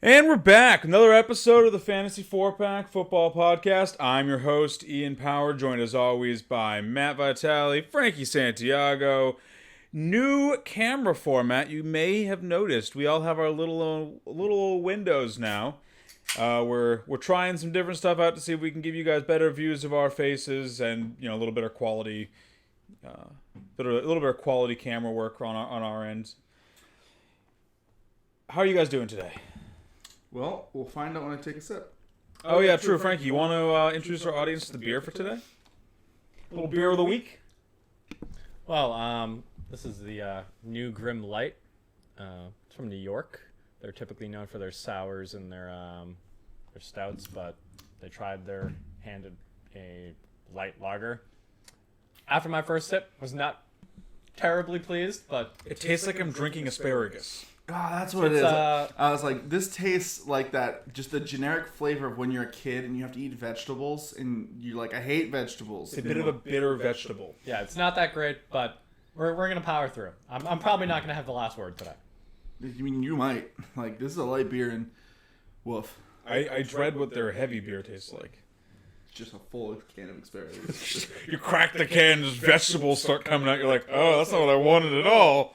And we're back. Another episode of the Fantasy 4-Pack Football Podcast. I'm your host, Ian Power, joined as always by Matt Vitale, Frankie Santiago. New camera format. You may have noticed we all have our little windows now. We're trying some different stuff out to see if we can give you guys better views of our faces and a little bit of quality, a little bit of quality camera work on our end. How are you guys doing today? Well, we'll find out when I take a sip. Oh yeah, true. Frankie, you want to introduce our audience to the beer for today? Little beer of the week? Well, this is the New Grim Light. It's from New York. They're typically known for their sours and their stouts, but they tried their hand at a light lager. After my first sip, was not terribly pleased, but It tastes like I'm drinking asparagus. Ah, that's what it is. I was like, this tastes like that, just the generic flavor of when you're a kid and you have to eat vegetables, and you're like, I hate vegetables. It's a bit of a bitter vegetable. yeah, it's not that great, but we're gonna power through. I'm probably not gonna have the last word today. I mean, you might. Like, this is a light beer, and woof. I dread what their heavy beer tastes like. Just a full can of asparagus. You crack the can, just vegetables start coming out. You're like, oh, that's not what I wanted at all.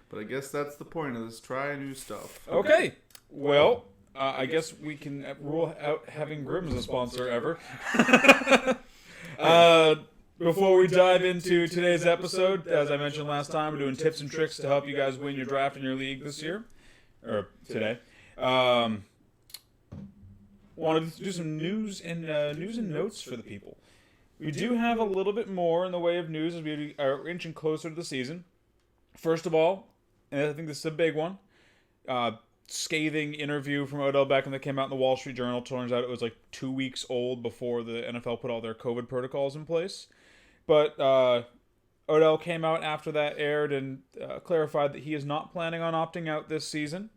But I guess that's the point of this. Try new stuff. Okay. Well, I guess we can rule out having Grimm as a sponsor ever. Before we dive into today's episode, as I mentioned last time, we're doing tips and tricks to help you guys win your draft in your league this year. Or today. Wanted to do some news and notes for the people. We do have a little bit more in the way of news as we are inching closer to the season. First of all, and I think this is a big one, scathing interview from Odell Beckham that came out in the Wall Street Journal. Turns out it was like 2 weeks old before the NFL put all their COVID protocols in place. But Odell came out after that aired and clarified that he is not planning on opting out this season.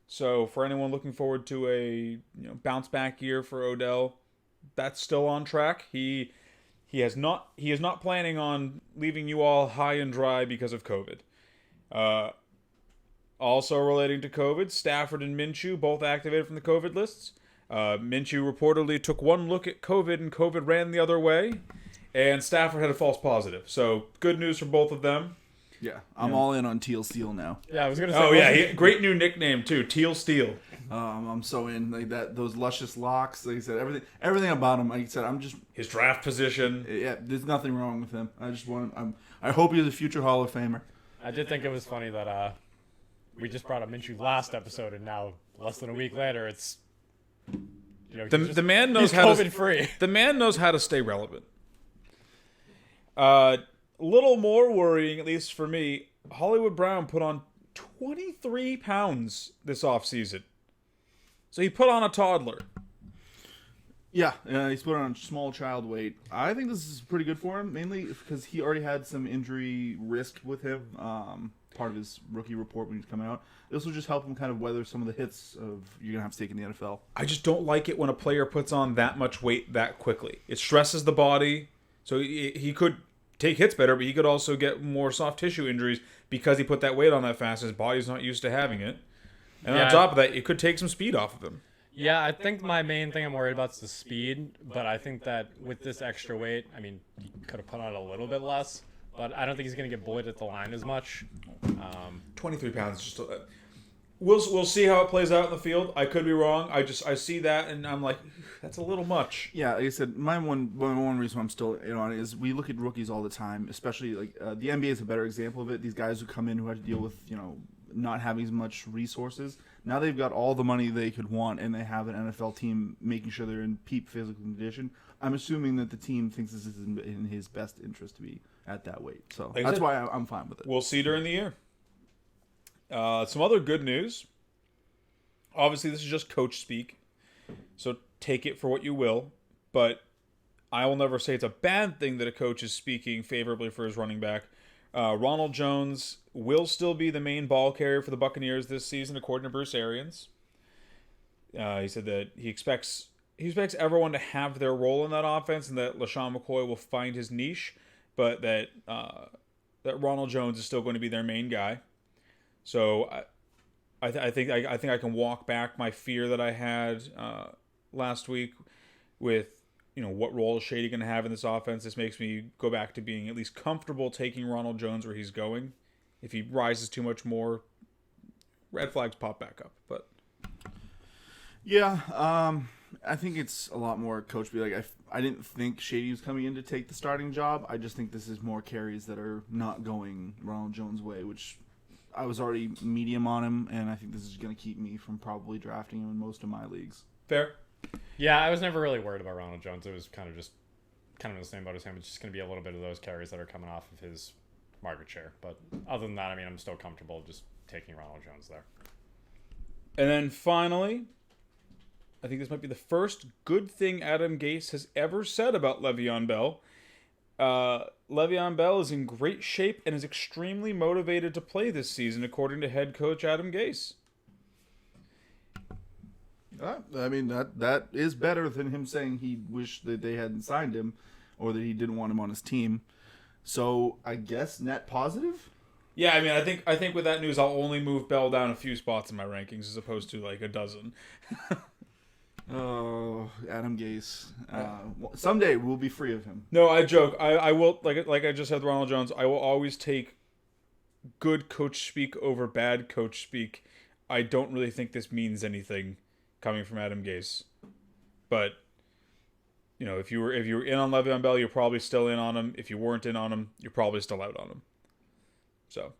So for anyone looking forward to a bounce back year for Odell, that's still on track. He is not planning on leaving you all high and dry because of COVID. Also relating to COVID, Stafford and Minshew both activated from the COVID lists. Minshew reportedly took one look at COVID and COVID ran the other way. And Stafford had a false positive. So good news for both of them. Yeah, I'm all in on Teal Steel now. Yeah, I was gonna say. Oh yeah, great new nickname too, Teal Steel. I'm so in like that. Those luscious locks, like I said, everything about him. Like I said, I'm just His draft position. yeah. There's nothing wrong with him. I hope he's a future Hall of Famer. I did think it was funny that we just brought up Minshew last episode, and now less than a week later, it's The man knows he's how COVID to free. The man knows how to stay relevant. Little more worrying, at least for me, Hollywood Brown put on 23 pounds this offseason. So he put on a toddler. Yeah, he's put on small child weight. I think this is pretty good for him, mainly because he already had some injury risk with him. Part of his rookie report when he's coming out. This will just help him kind of weather some of the hits of you're gonna have to take in the NFL. I just don't like it when a player puts on that much weight that quickly. It stresses the body. So he could take hits better, but he could also get more soft tissue injuries because he put that weight on that fast. His body's not used to having it. And on top of that, it could take some speed off of him. Yeah, I think my main thing I'm worried about is the speed, but I think that with this extra weight, I mean, he could have put on a little bit less, but I don't think he's going to get bullied at the line as much. 23 pounds is just... We'll see how it plays out in the field. I could be wrong. I see that, and I'm like, that's a little much. Yeah, like I said, my one reason why I'm still in on it is we look at rookies all the time, especially like the NBA is a better example of it. These guys who come in who have to deal with not having as much resources. Now they've got all the money they could want, and they have an NFL team making sure they're in peak physical condition. I'm assuming that the team thinks this is in his best interest to be at that weight. So that's why I'm fine with it. We'll see during the year. Some other good news. Obviously, this is just coach speak, so take it for what you will. But I will never say it's a bad thing that a coach is speaking favorably for his running back. Ronald Jones will still be the main ball carrier for the Buccaneers this season, according to Bruce Arians. He said that he expects everyone to have their role in that offense, and that LaShawn McCoy will find his niche, but that Ronald Jones is still going to be their main guy. So I think I can walk back my fear that I had last week with what role is Shady going to have in this offense. This makes me go back to being at least comfortable taking Ronald Jones where he's going. If he rises too much more, red flags pop back up. But yeah, I think it's a lot more coach be like I didn't think Shady was coming in to take the starting job. I just think this is more carries that are not going Ronald Jones' way, which I was already medium on him, and I think this is going to keep me from probably drafting him in most of my leagues. fair. Yeah, I was never really worried about Ronald Jones. It was kind of in the same boat as him. It's just going to be a little bit of those carries that are coming off of his market share. But other than that, I mean, I'm still comfortable just taking Ronald Jones there. And then finally, I think this might be the first good thing Adam Gase has ever said about LeVeon Bell. LeVeon Bell is in great shape and is extremely motivated to play this season, according to head coach Adam Gase. I mean, that is better than him saying he wished that they hadn't signed him or that he didn't want him on his team. So I guess net positive? Yeah, I mean, I think with that news, I'll only move Bell down a few spots in my rankings as opposed to like a dozen. Oh, Adam Gase. Someday we'll be free of him. No, I joke. I will, like I just said with Ronald Jones, I will always take good coach speak over bad coach speak. I don't really think this means anything coming from Adam Gase. But if you were in on Le'Veon Bell, you're probably still in on him. If you weren't in on him, you're probably still out on him. So,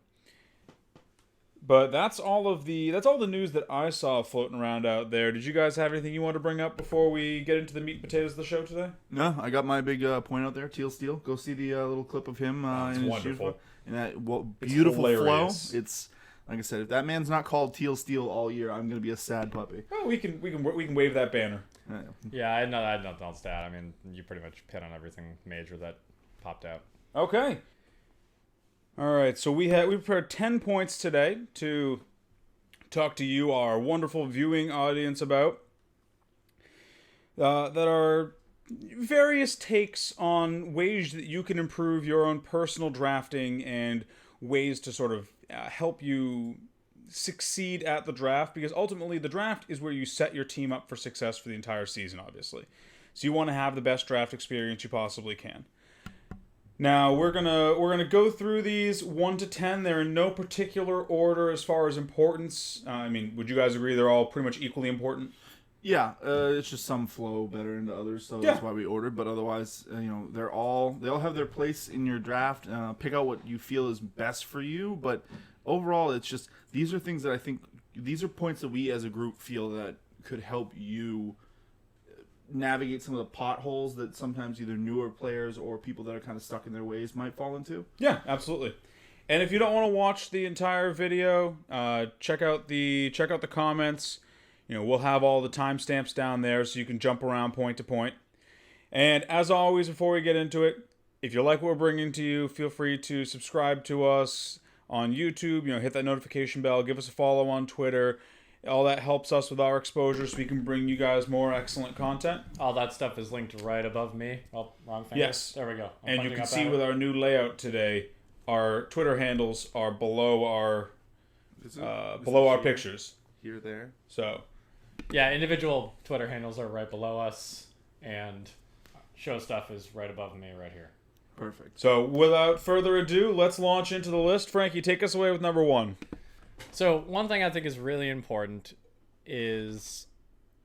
but that's all the news that I saw floating around out there. Did you guys have anything you want to bring up before we get into the meat and potatoes of the show today? No, I got my big point out there. Teal Steel. Go see the little clip of him. It's in wonderful. And that beautiful flow. hilarious. It's like I said, if that man's not called Teal Steel all year, I'm gonna be a sad puppy. Oh, we can wave that banner. Yeah, I had nothing else to add. I mean, you pretty much hit on everything major that popped out. Okay. All right, so we prepared 10 points today to talk to you, our wonderful viewing audience, about that are various takes on ways that you can improve your own personal drafting and ways to sort of help you succeed at the draft, because ultimately the draft is where you set your team up for success for the entire season, obviously. So you want to have the best draft experience you possibly can. Now, we're gonna go through these 1 to 10. They're in no particular order as far as importance. I mean, would you guys agree they're all pretty much equally important? Yeah, it's just some flow better into others, so that's why we ordered. But otherwise, they all have their place in your draft. Pick out what you feel is best for you. But overall, it's just these are things that I think these are points that we as a group feel that could help you navigate some of the potholes that sometimes either newer players or people that are kind of stuck in their ways might fall into. Yeah, absolutely. And if you don't want to watch the entire video, check out the comments. We'll have all the timestamps down there so you can jump around point to point. And as always, before we get into it, if you like what we're bringing to you, feel free to subscribe to us on YouTube. Hit that notification bell. Give us a follow on Twitter. All that helps us with our exposure so we can bring you guys more excellent content. All that stuff is linked right above me. Oh, wrong finger. Yes. There we go. And you can see with our new layout today, our Twitter handles are below our pictures. Here, there. So, yeah, individual Twitter handles are right below us, and show stuff is right above me right here. Perfect. So, without further ado, let's launch into the list. Frankie, take us away with number 1. So one thing I think is really important is,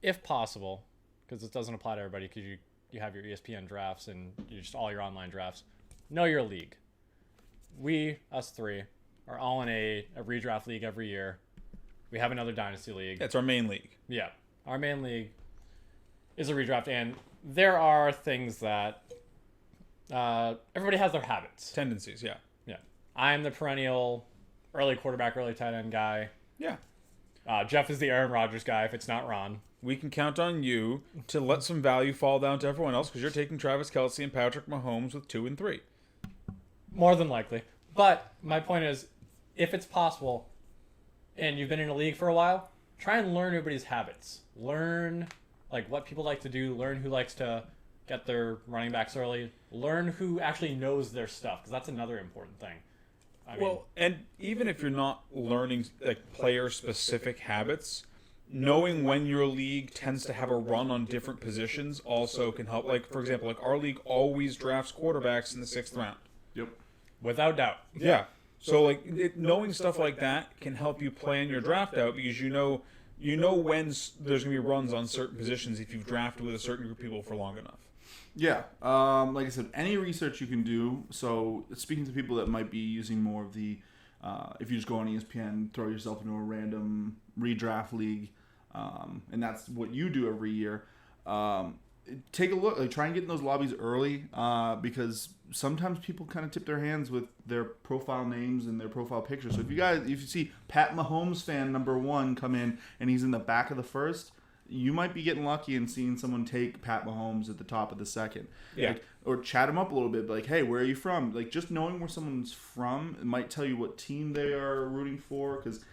if possible, because it doesn't apply to everybody because you have your ESPN drafts and just all your online drafts, know your league. We, us three, are all in a redraft league every year. We have another dynasty league. That's our main league. Yeah. Our main league is a redraft, and there are things that everybody has their habits. Tendencies, yeah. Yeah. I'm the perennial early quarterback, early tight end guy. Yeah. Jeff is the Aaron Rodgers guy if it's not Ron. We can count on you to let some value fall down to everyone else because you're taking Travis Kelce and Patrick Mahomes with 2 and 3. More than likely. But my point is, if it's possible and you've been in a league for a while, try and learn everybody's habits. Learn what people like to do. Learn who likes to get their running backs early. Learn who actually knows their stuff, because that's another important thing. Well, and even if you're not learning like player-specific habits, knowing when your league tends to have a run on different positions also can help. Like, for example, like our league always drafts quarterbacks in the 6th round. Yep. without doubt. Yeah. So like knowing stuff like that can help you plan your draft out because you know when there's gonna be runs on certain positions if you've drafted with a certain group of people for long enough. Yeah. Like I said, any research you can do. So speaking to people that might be using more of the, if you just go on ESPN, throw yourself into a random redraft league, and that's what you do every year. Take a look, like try and get in those lobbies early, because sometimes people kind of tip their hands with their profile names and their profile pictures. So if you see Pat Mahomes fan number 1 come in and he's in the back of the first, you might be getting lucky and seeing someone take Pat Mahomes at the top of the second. Yeah. Like, or chat him up a little bit, like, hey, where are you from? Like, just knowing where someone's from, it might tell you what team they are rooting for. Because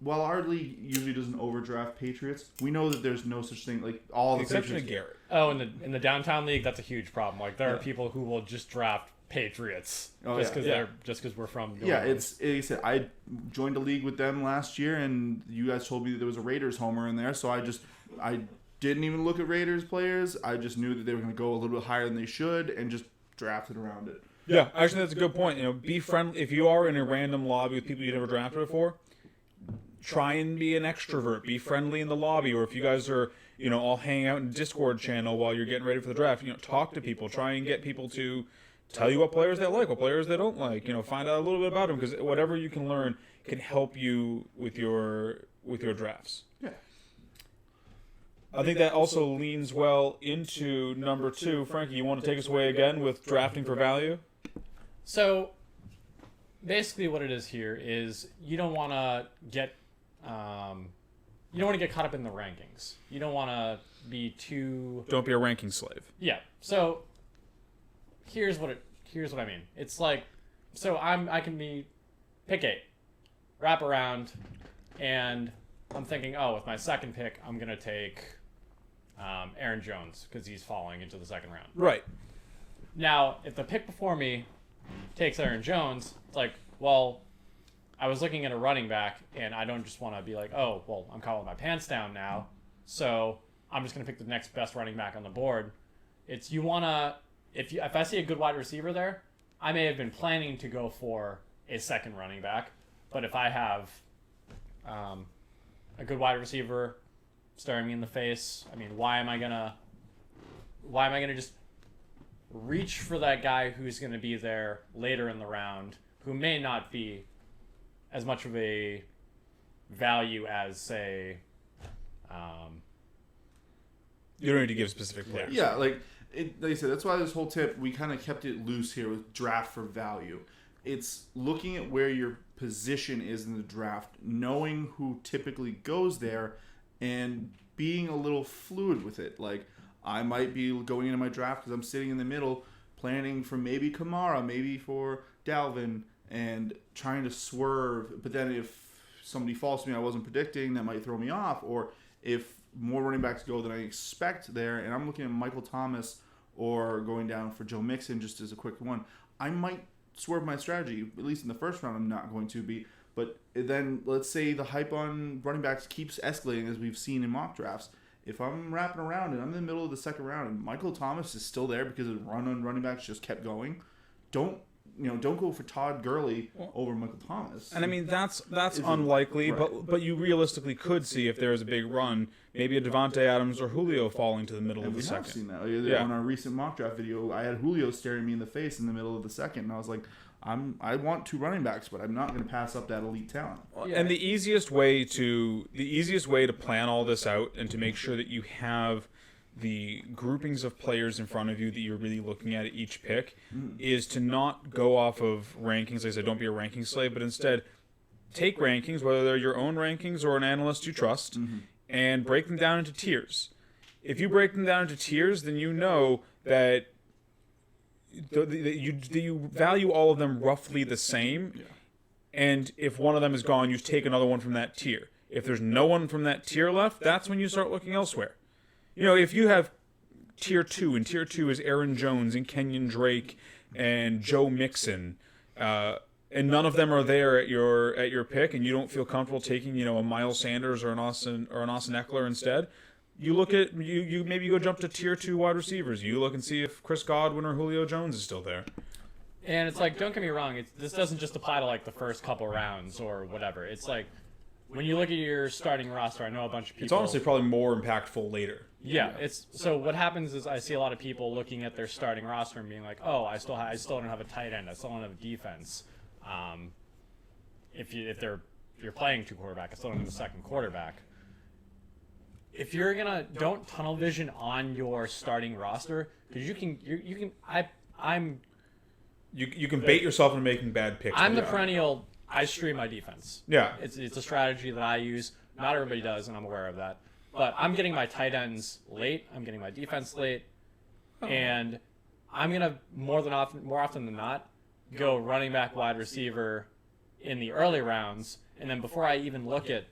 while our league usually doesn't overdraft Patriots, we know that there's no such thing. Like, all the Exception Patriots. of Garrett. Oh, in the downtown league, that's a huge problem. Like there are people who will just draft Patriots just because we're from. New Orleans. It's like I said, I joined a league with them last year, and you guys told me that there was a Raiders homer in there, so I didn't even look at Raiders players. I just knew that they were going to go a little bit higher than they should, and just drafted around it. Yeah, actually, that's a good point. You know, be friendly if you are in a random lobby with people you never drafted before. Try and be an extrovert. Be friendly in the lobby, or if you guys are, all hanging out in Discord channel while you're getting ready for the draft. Talk to people. Try and get people to tell you what players they like, what players they don't like. Find out a little bit about them because whatever you can learn can help you with your drafts. Yeah. I think that also leans well into number 2. Frankie, you want to take us away again with drafting for value? So, basically, what it is here is you don't want to get caught up in the rankings. You don't want to be too. Don't be a ranking slave. Yeah. So, here's what I mean. It's like, so I can be pick 8, wrap around, and I'm thinking, with my second pick, I'm gonna take Aaron Jones because he's falling into the second round. Right. Now, if the pick before me takes Aaron Jones, it's like, well, I was looking at a running back, and I don't just want to be like, I'm calling my pants down now, so I'm just going to pick the next best running back on the board. It's you want to, if I see a good wide receiver there, I may have been planning to go for a second running back, but if I have a good wide receiver staring me in the face, I mean, why am I gonna just reach for that guy who's going to be there later in the round, who may not be as much of a value as, say, you don't need to give specific players. Yeah, like I said, that's why this whole tip, we kind of kept it loose here with draft for value. It's looking at where your position is in the draft, knowing who typically goes there, and being a little fluid with it. Like, I might be going into my draft because I'm sitting in the middle, planning for maybe Kamara, maybe for Dalvin, and trying to swerve. But then if somebody falls to me I wasn't predicting, that might throw me off. Or if more running backs go than I expect there, and I'm looking at Michael Thomas or going down for Joe Mixon just as a quick one, I might swerve my strategy. At least in the first round, I'm not going to be. But then let's say the hype on running backs keeps escalating as we've seen in mock drafts. If I'm wrapping around and I'm in the middle of the second round and Michael Thomas is still there because the run on running backs just kept going, don't go for Todd Gurley over Michael Thomas. And I mean that's unlikely, right. but you realistically could see if there's a big run, maybe a Devontae Adams or Julio falling to the middle of the second. We have seen that. On our recent mock draft video, I had Julio staring me in the face in the middle of the second, and I was like, I want 2 running backs, but I'm not going to pass up that elite talent. Yeah. And the easiest way to plan all this out and to make sure that you have the groupings of players in front of you that you're really looking at each pick is to not go off of rankings. Like I said, don't be a ranking slave, but instead take rankings, whether they're your own rankings or an analyst you trust, and break them down into tiers. If you break them down into tiers, then you know that you value all of them roughly the same, and if one of them is gone, you take another one from that tier. If there's no one from that tier left, that's when you start looking elsewhere. If you have tier 2, and tier 2 is Aaron Jones and Kenyon Drake and Joe Mixon, and and none of them are there at your pick, and you don't feel comfortable taking a Miles Sanders or an Austin Eckler instead, you look at you maybe go jump to tier 2 wide receivers. You look and see if Chris Godwin or Julio Jones is still there. And it's like, don't get me wrong, this doesn't just apply to like the first couple rounds or whatever. It's like when you look at your starting roster, I know a bunch of people. It's honestly probably more impactful later. Yeah, it's so what happens is I see a lot of people looking at their starting roster and being like, "Oh, I still don't have a tight end. I still don't have a defense." If you're playing 2 quarterback, I still don't have a second quarterback. If you're gonna don't tunnel vision on your starting roster, because you can bait yourself into making bad picks. I'm the perennial. I stream my defense. Yeah, it's a strategy that I use. Not everybody does, and I'm aware of that. But I'm getting my tight ends late. I'm getting my defense late, and I'm gonna more often than not go running back, wide receiver in the early rounds, and then before I even look at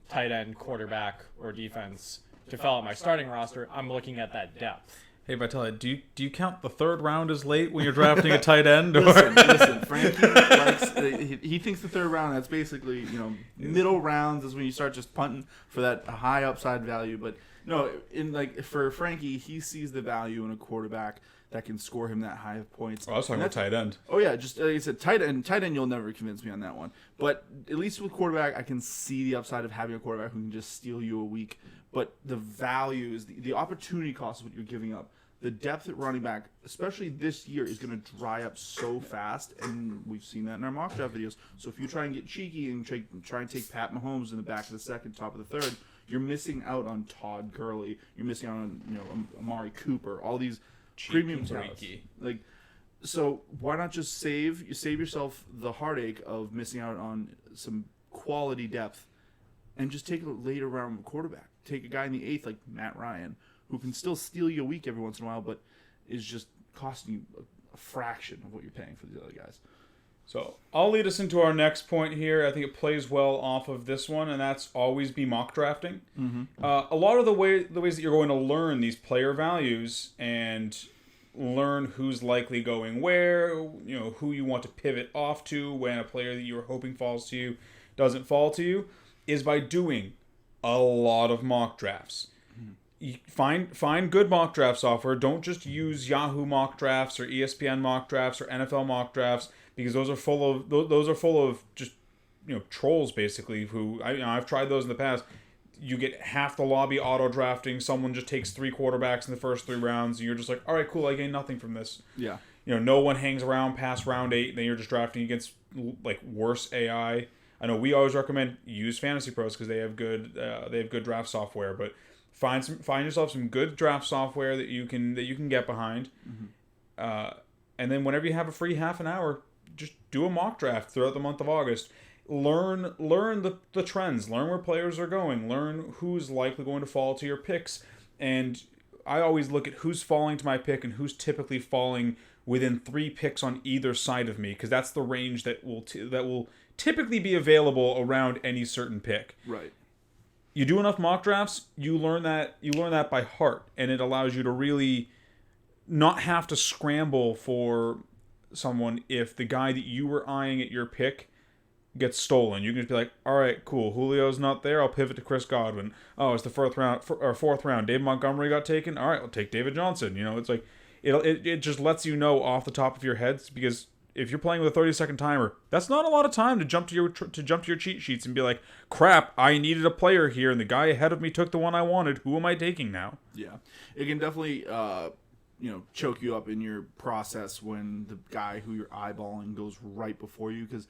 tight end, quarterback, or defense to fill out my starting roster, I'm looking at that depth. Hey, Vitale, do you count the 3rd round as late when you're drafting a tight end? Listen, Frankie likes, he thinks the 3rd round, that's basically, middle rounds is when you start just punting for that high upside value. But no, for Frankie, he sees the value in a quarterback that can score him that high of points. Oh, I was talking about tight end. Oh yeah, just like I said, tight end, you'll never convince me on that one. But at least with quarterback, I can see the upside of having a quarterback who can just steal you a week. But the value is the opportunity cost of what you're giving up. The depth at running back, especially this year, is going to dry up so fast, and we've seen that in our mock draft videos. So if you try and get cheeky and try and take Pat Mahomes in the back of the 2nd, top of the 3rd, you're missing out on Todd Gurley. You're missing out on Amari Cooper. All these premium talents. Like, so why not just save yourself the heartache of missing out on some quality depth, and just take a later round quarterback. Take a guy in the 8th like Matt Ryan, who can still steal you a week every once in a while, but is just costing you a fraction of what you're paying for the other guys. So I'll lead us into our next point here. I think it plays well off of this one, and that's always be mock drafting. Mm-hmm. A lot of the ways that you're going to learn these player values and learn who's likely going where, who you want to pivot off to when a player that you were hoping falls to you doesn't fall to you, is by doing a lot of mock drafts. You find good mock draft software. Don't just use Yahoo mock drafts or ESPN mock drafts or NFL mock drafts, because those are full of just trolls basically. Who I've tried those in the past. You get half the lobby auto drafting. Someone just takes 3 quarterbacks in the first 3 rounds, and you're just like, all right, cool. I gain nothing from this. Yeah. No one hangs around past round 8. And then you're just drafting against like worse AI. I know we always recommend use Fantasy Pros because they have good draft software, but find yourself some good draft software that you can get behind, and then whenever you have a free half an hour, just do a mock draft throughout the month of August. Learn the trends, learn where players are going, learn who's likely going to fall to your picks, and I always look at who's falling to my pick and who's typically falling within 3 picks on either side of me, because that's the range that will typically be available around any certain pick. Right. You do enough mock drafts, you learn that by heart, and it allows you to really not have to scramble for someone if the guy that you were eyeing at your pick gets stolen. You can just be like, all right, cool, Julio's not there, I'll pivot to Chris Godwin. Oh, it's the 4th round. David Montgomery got taken. All right, I'll take David Johnson. It's like it just lets you know off the top of your heads, because if you're playing with a 30-second timer, that's not a lot of time to jump to your cheat sheets and be like, crap, I needed a player here, and the guy ahead of me took the one I wanted. Who am I taking now? Yeah, it can definitely choke you up in your process when the guy who you're eyeballing goes right before you, because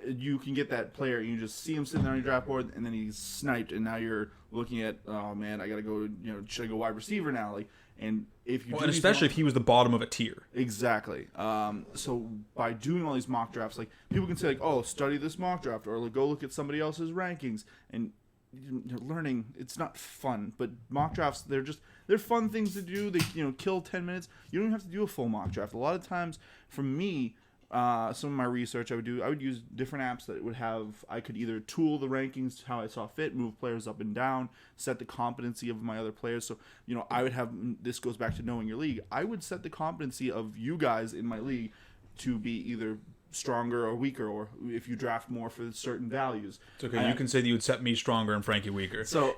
you can get that player and you just see him sitting there on your draft board, and then he's sniped, and now you're looking at, oh man, I gotta go. Should I go wide receiver now? And if you and especially if he was the bottom of a tier. Exactly. So by doing all these mock drafts, like, people can say like, oh, study this mock draft, or like, go look at somebody else's rankings, and you're learning. It's not fun, but mock drafts, they're fun things to do. They kill 10 minutes. You don't even have to do a full mock draft. A lot of times, for me, some of my research I would use different apps that would have, I could either tool the rankings how I saw fit, move players up and down, set the competency of my other players. So, I would have, this goes back to knowing your league, I would set the competency of you guys in my league to be either stronger or weaker, or if you draft more for certain values. It's okay. You can say that you would set me stronger and Frankie weaker. So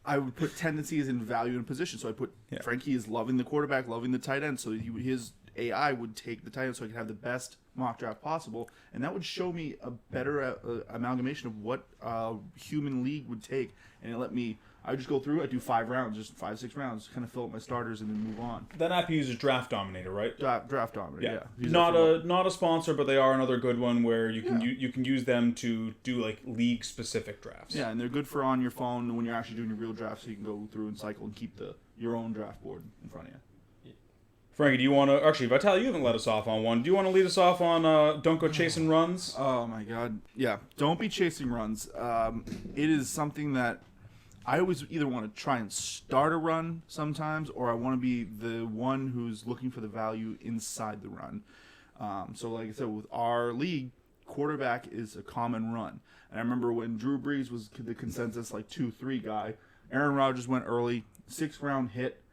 I would put tendencies and value in position. So I put Frankie is loving the quarterback, loving the tight end. So his AI would take the tight end so I could have the best mock draft possible. And that would show me a better amalgamation of what a human league would take. And it let me, I would just go through, I'd do 5 rounds, just 5-6 rounds, kind of fill up my starters and then move on. That app uses Draft Dominator, right? Draft Dominator, yeah. Not a sponsor, but they are another good one where you can you can use them to do like league specific drafts. Yeah, and they're good for on your phone when you're actually doing your real draft, so you can go through and cycle and keep your own draft board in front of you. Frankie, do you want to... Actually, Vital, you haven't let us off on one. Do you want to lead us off on don't go chasing runs? Oh, my God. Yeah, don't be chasing runs. It is something that I always either want to try and start a run sometimes, or I want to be the one who's looking for the value inside the run. So, like I said, with our league, quarterback is a common run. And I remember when Drew Brees was the consensus, like 2-3 guy, Aaron Rodgers went early, 6th round hit.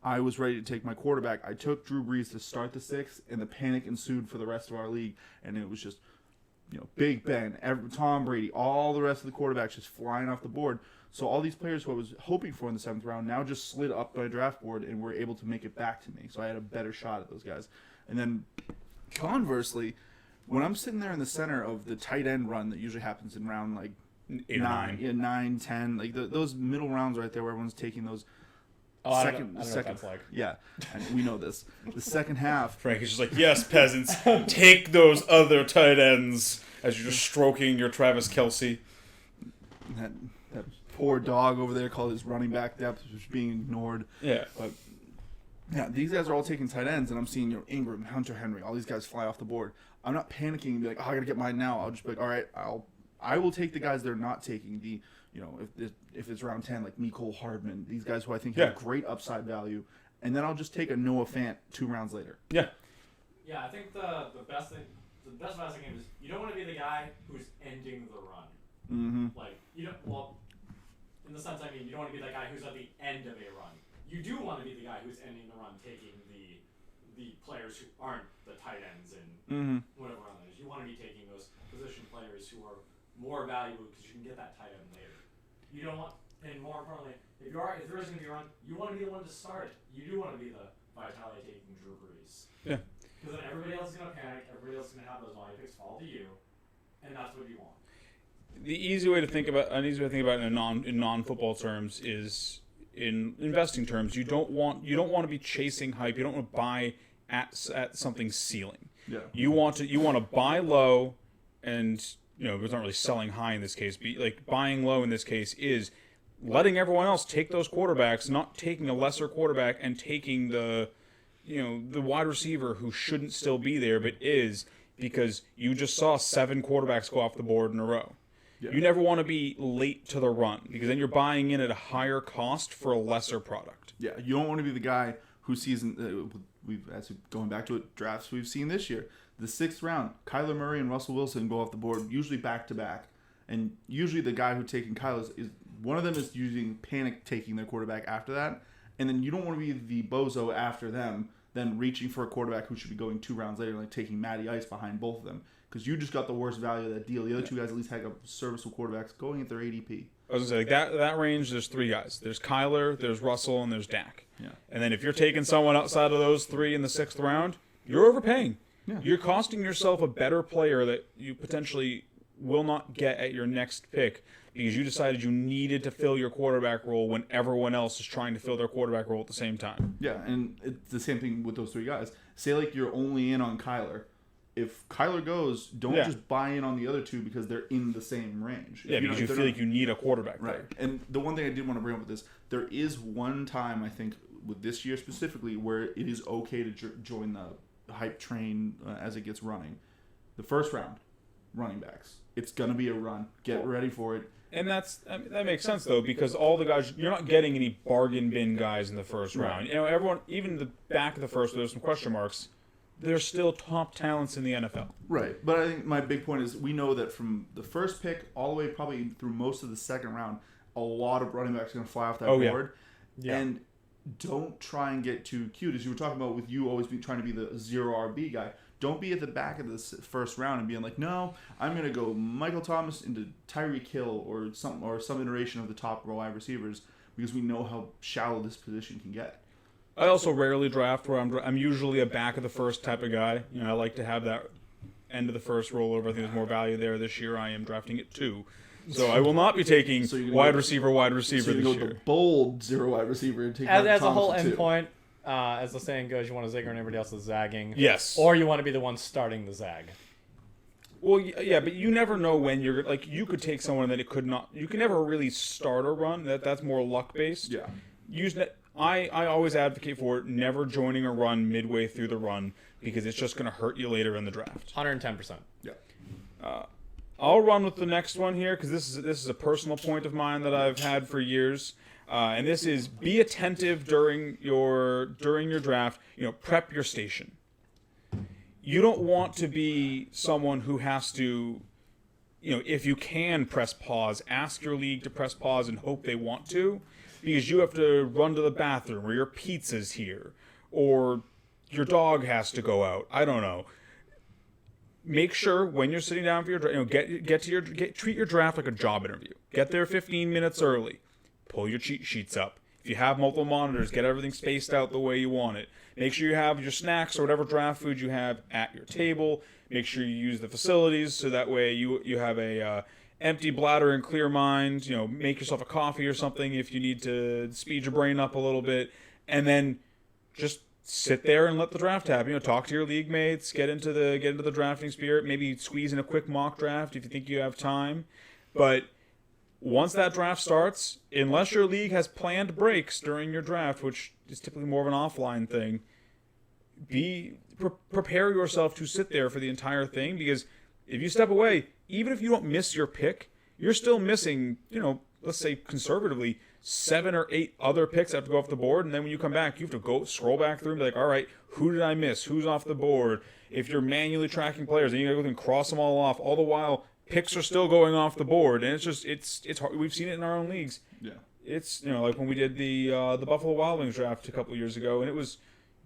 I was ready to take my quarterback. I took Drew Brees to start the 6th, and the panic ensued for the rest of our league. And it was just, Big Ben, Tom Brady, all the rest of the quarterbacks just flying off the board. So all these players who I was hoping for in the 7th round now just slid up my draft board and were able to make it back to me. So I had a better shot at those guys. And then conversely, when I'm sitting there in the center of the tight end run that usually happens in round like 8 or 9. Yeah, 9, 10, like those middle rounds right there where everyone's taking those. I don't know what that's like. Yeah, and we know this. The second half. Frankie's just like, yes, peasants, take those other tight ends as you're just stroking your Travis Kelce. That poor dog over there called his running back depth, which was being ignored. Yeah. But yeah, these guys are all taking tight ends, and I'm seeing Ingram, Hunter Henry, all these guys fly off the board. I'm not panicking and be like, oh, I gotta get mine now. I'll just be like, all right, I will take the guys they're not taking. If it's round 10, like Mecole Hardman, these guys who I think have great upside value, and then I'll just take a Noah Fant 2 rounds later. Yeah. Yeah, I think the best advice I can give is you don't want to be the guy who's ending the run. Mm-hmm. Like in the sense, I mean, you don't want to be that guy who's at the end of a run. You do want to be the guy who's ending the run, taking the players who aren't the tight ends and whatever run that is. You want to be taking those position players who are more valuable because you can get that tight end later. You don't want, and more importantly, if there is going to be a run, you want to be the one to start it. You do want to be the Vitality taking Drew Brees. Yeah. Because then everybody else is going to panic. Everybody else is going to have those value picks fall to you, and that's what you want. The easy way to think about it in non-football terms is in investing terms. You don't want to be chasing hype. You don't want to buy at something's ceiling. Yeah. You want to buy low, and it's not really selling high in this case. But like buying low in this case is letting everyone else take those quarterbacks, not taking a lesser quarterback and taking the wide receiver who shouldn't still be there but is, because you just saw 7 quarterbacks go off the board in a row. Yeah. You never want to be late to the run because then you're buying in at a higher cost for a lesser product. Yeah, you don't want to be the guy who sees, going back to it, drafts we've seen this year. The 6th round, Kyler Murray and Russell Wilson go off the board, usually back-to-back. And usually the guy who's taking Kyler is one of them is using panic taking their quarterback after that. And then you don't want to be the bozo after them, then reaching for a quarterback who should be going 2 rounds later, like taking Matty Ice behind both of them. Because you just got the worst value of that deal. The other 2 guys at least had serviceable quarterbacks going at their ADP. I was going to say, that range, there's 3 guys. There's Kyler, there's Russell, and there's Dak. Yeah. And then if you're taking someone outside of those 3 in the 6th round, you're overpaying. Yeah. You're costing yourself a better player that you potentially will not get at your next pick because you decided you needed to fill your quarterback role when everyone else is trying to fill their quarterback role at the same time. Yeah, and it's the same thing with those 3 guys. Say like you're only in on Kyler. If Kyler goes, don't just buy in on the other 2 because they're in the same range. Yeah, because you feel like you need a quarterback right. there. And the one thing I did want to bring up with this, there is one time, I think, with this year specifically, where it is okay to join the hype train as it gets running. The 1st round, running backs. It's going to be a run. Get ready for it. And that makes sense, though, because all the guys, you're not getting any bargain bin guys in the 1st round. Everyone, even the back of the 1st, there's some question marks. They're still top talents in the NFL. Right. But I think my big point is we know that from the 1st pick all the way probably through most of the 2nd round, a lot of running backs are going to fly off that board. Yeah. And don't try and get too cute. As you were talking about with you always trying to be the 0 RB guy. Don't be at the back of the first round and being like, no, I'm going to go Michael Thomas into Tyreek Hill or some iteration of the top wide receivers because we know how shallow this position can get. I also rarely draft where I'm usually a back of the first type of guy. I like to have that end of the first rollover. I think there's more value there. This year I am drafting it 2. So I will not be taking wide receiver this year. The bold 0 wide receiver and take as a whole endpoint. As the saying goes, you want to zig when everybody else is zagging. Yes. Or you want to be the one starting the zag. Well, yeah, but you never know when you're like. You could take someone that it could not. You can never really start a run. That's more luck based. Yeah. I always advocate for never joining a run midway through the run because it's just going to hurt you later in the draft. 110%. Yeah. I'll run with the next one here because this is a personal point of mine that I've had for years. And this is be attentive during your draft. Prep your station. You don't want to be someone who has to, if you can press pause, ask your league to press pause and hope they want to, because you have to run to the bathroom or your pizza's here or your dog has to go out. I don't know. Make sure when you're sitting down for your draft, treat your draft like a job interview. Get there 15 minutes early. Pull your cheat sheets up. If you have multiple monitors, get everything spaced out the way you want it. Make sure you have your snacks or whatever draft food you have at your table. Make sure you use the facilities so that way you have a empty bladder and clear mind. Make yourself a coffee or something if you need to speed your brain up a little bit. And then just sit there and let the draft happen. Talk to your league mates, get into the drafting spirit, maybe squeeze in a quick mock draft if you think you have time. But once that draft starts, unless your league has planned breaks during your draft, which is typically more of an offline thing, prepare yourself to sit there for the entire thing, because if you step away, even if you don't miss your pick, you're still missing, let's say conservatively, 7 or 8 other picks that have to go off the board, and then when you come back, you have to go scroll back through and be like, all right, who did I miss? Who's off the board? If you're manually tracking players, then you gotta go and cross them all off, all the while picks are still going off the board, and it's hard. We've seen it in our own leagues. Yeah. It's like when we did the Buffalo Wild Wings draft a couple of years ago, and it was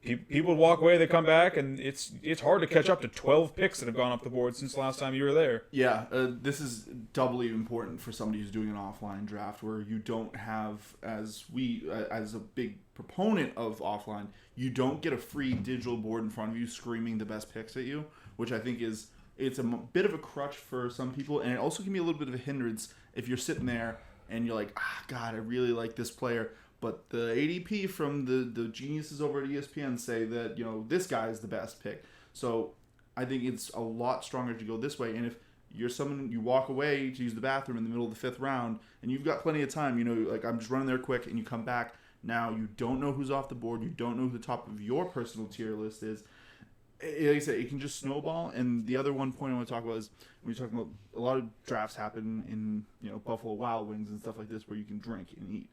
people would walk away, they come back, and it's hard to catch up to 12 picks that have gone off the board since the last time you were there. Yeah, this is doubly important for somebody who's doing an offline draft where you don't have, as a big proponent of offline, you don't get a free digital board in front of you screaming the best picks at you, which I think it's a bit of a crutch for some people, and it also can be a little bit of a hindrance if you're sitting there and you're like, God, I really like this player, but the ADP from the geniuses over at ESPN say that, this guy is the best pick. So I think it's a lot stronger to go this way. And if you're someone, you walk away to use the bathroom in the middle of the 5th round, and you've got plenty of time, like I'm just running there quick, and you come back, now you don't know who's off the board, you don't know who the top of your personal tier list is. Like I said, it can just snowball. And the other one point I want to talk about is when you're talking about a lot of drafts happen in Buffalo Wild Wings and stuff like this where you can drink and eat.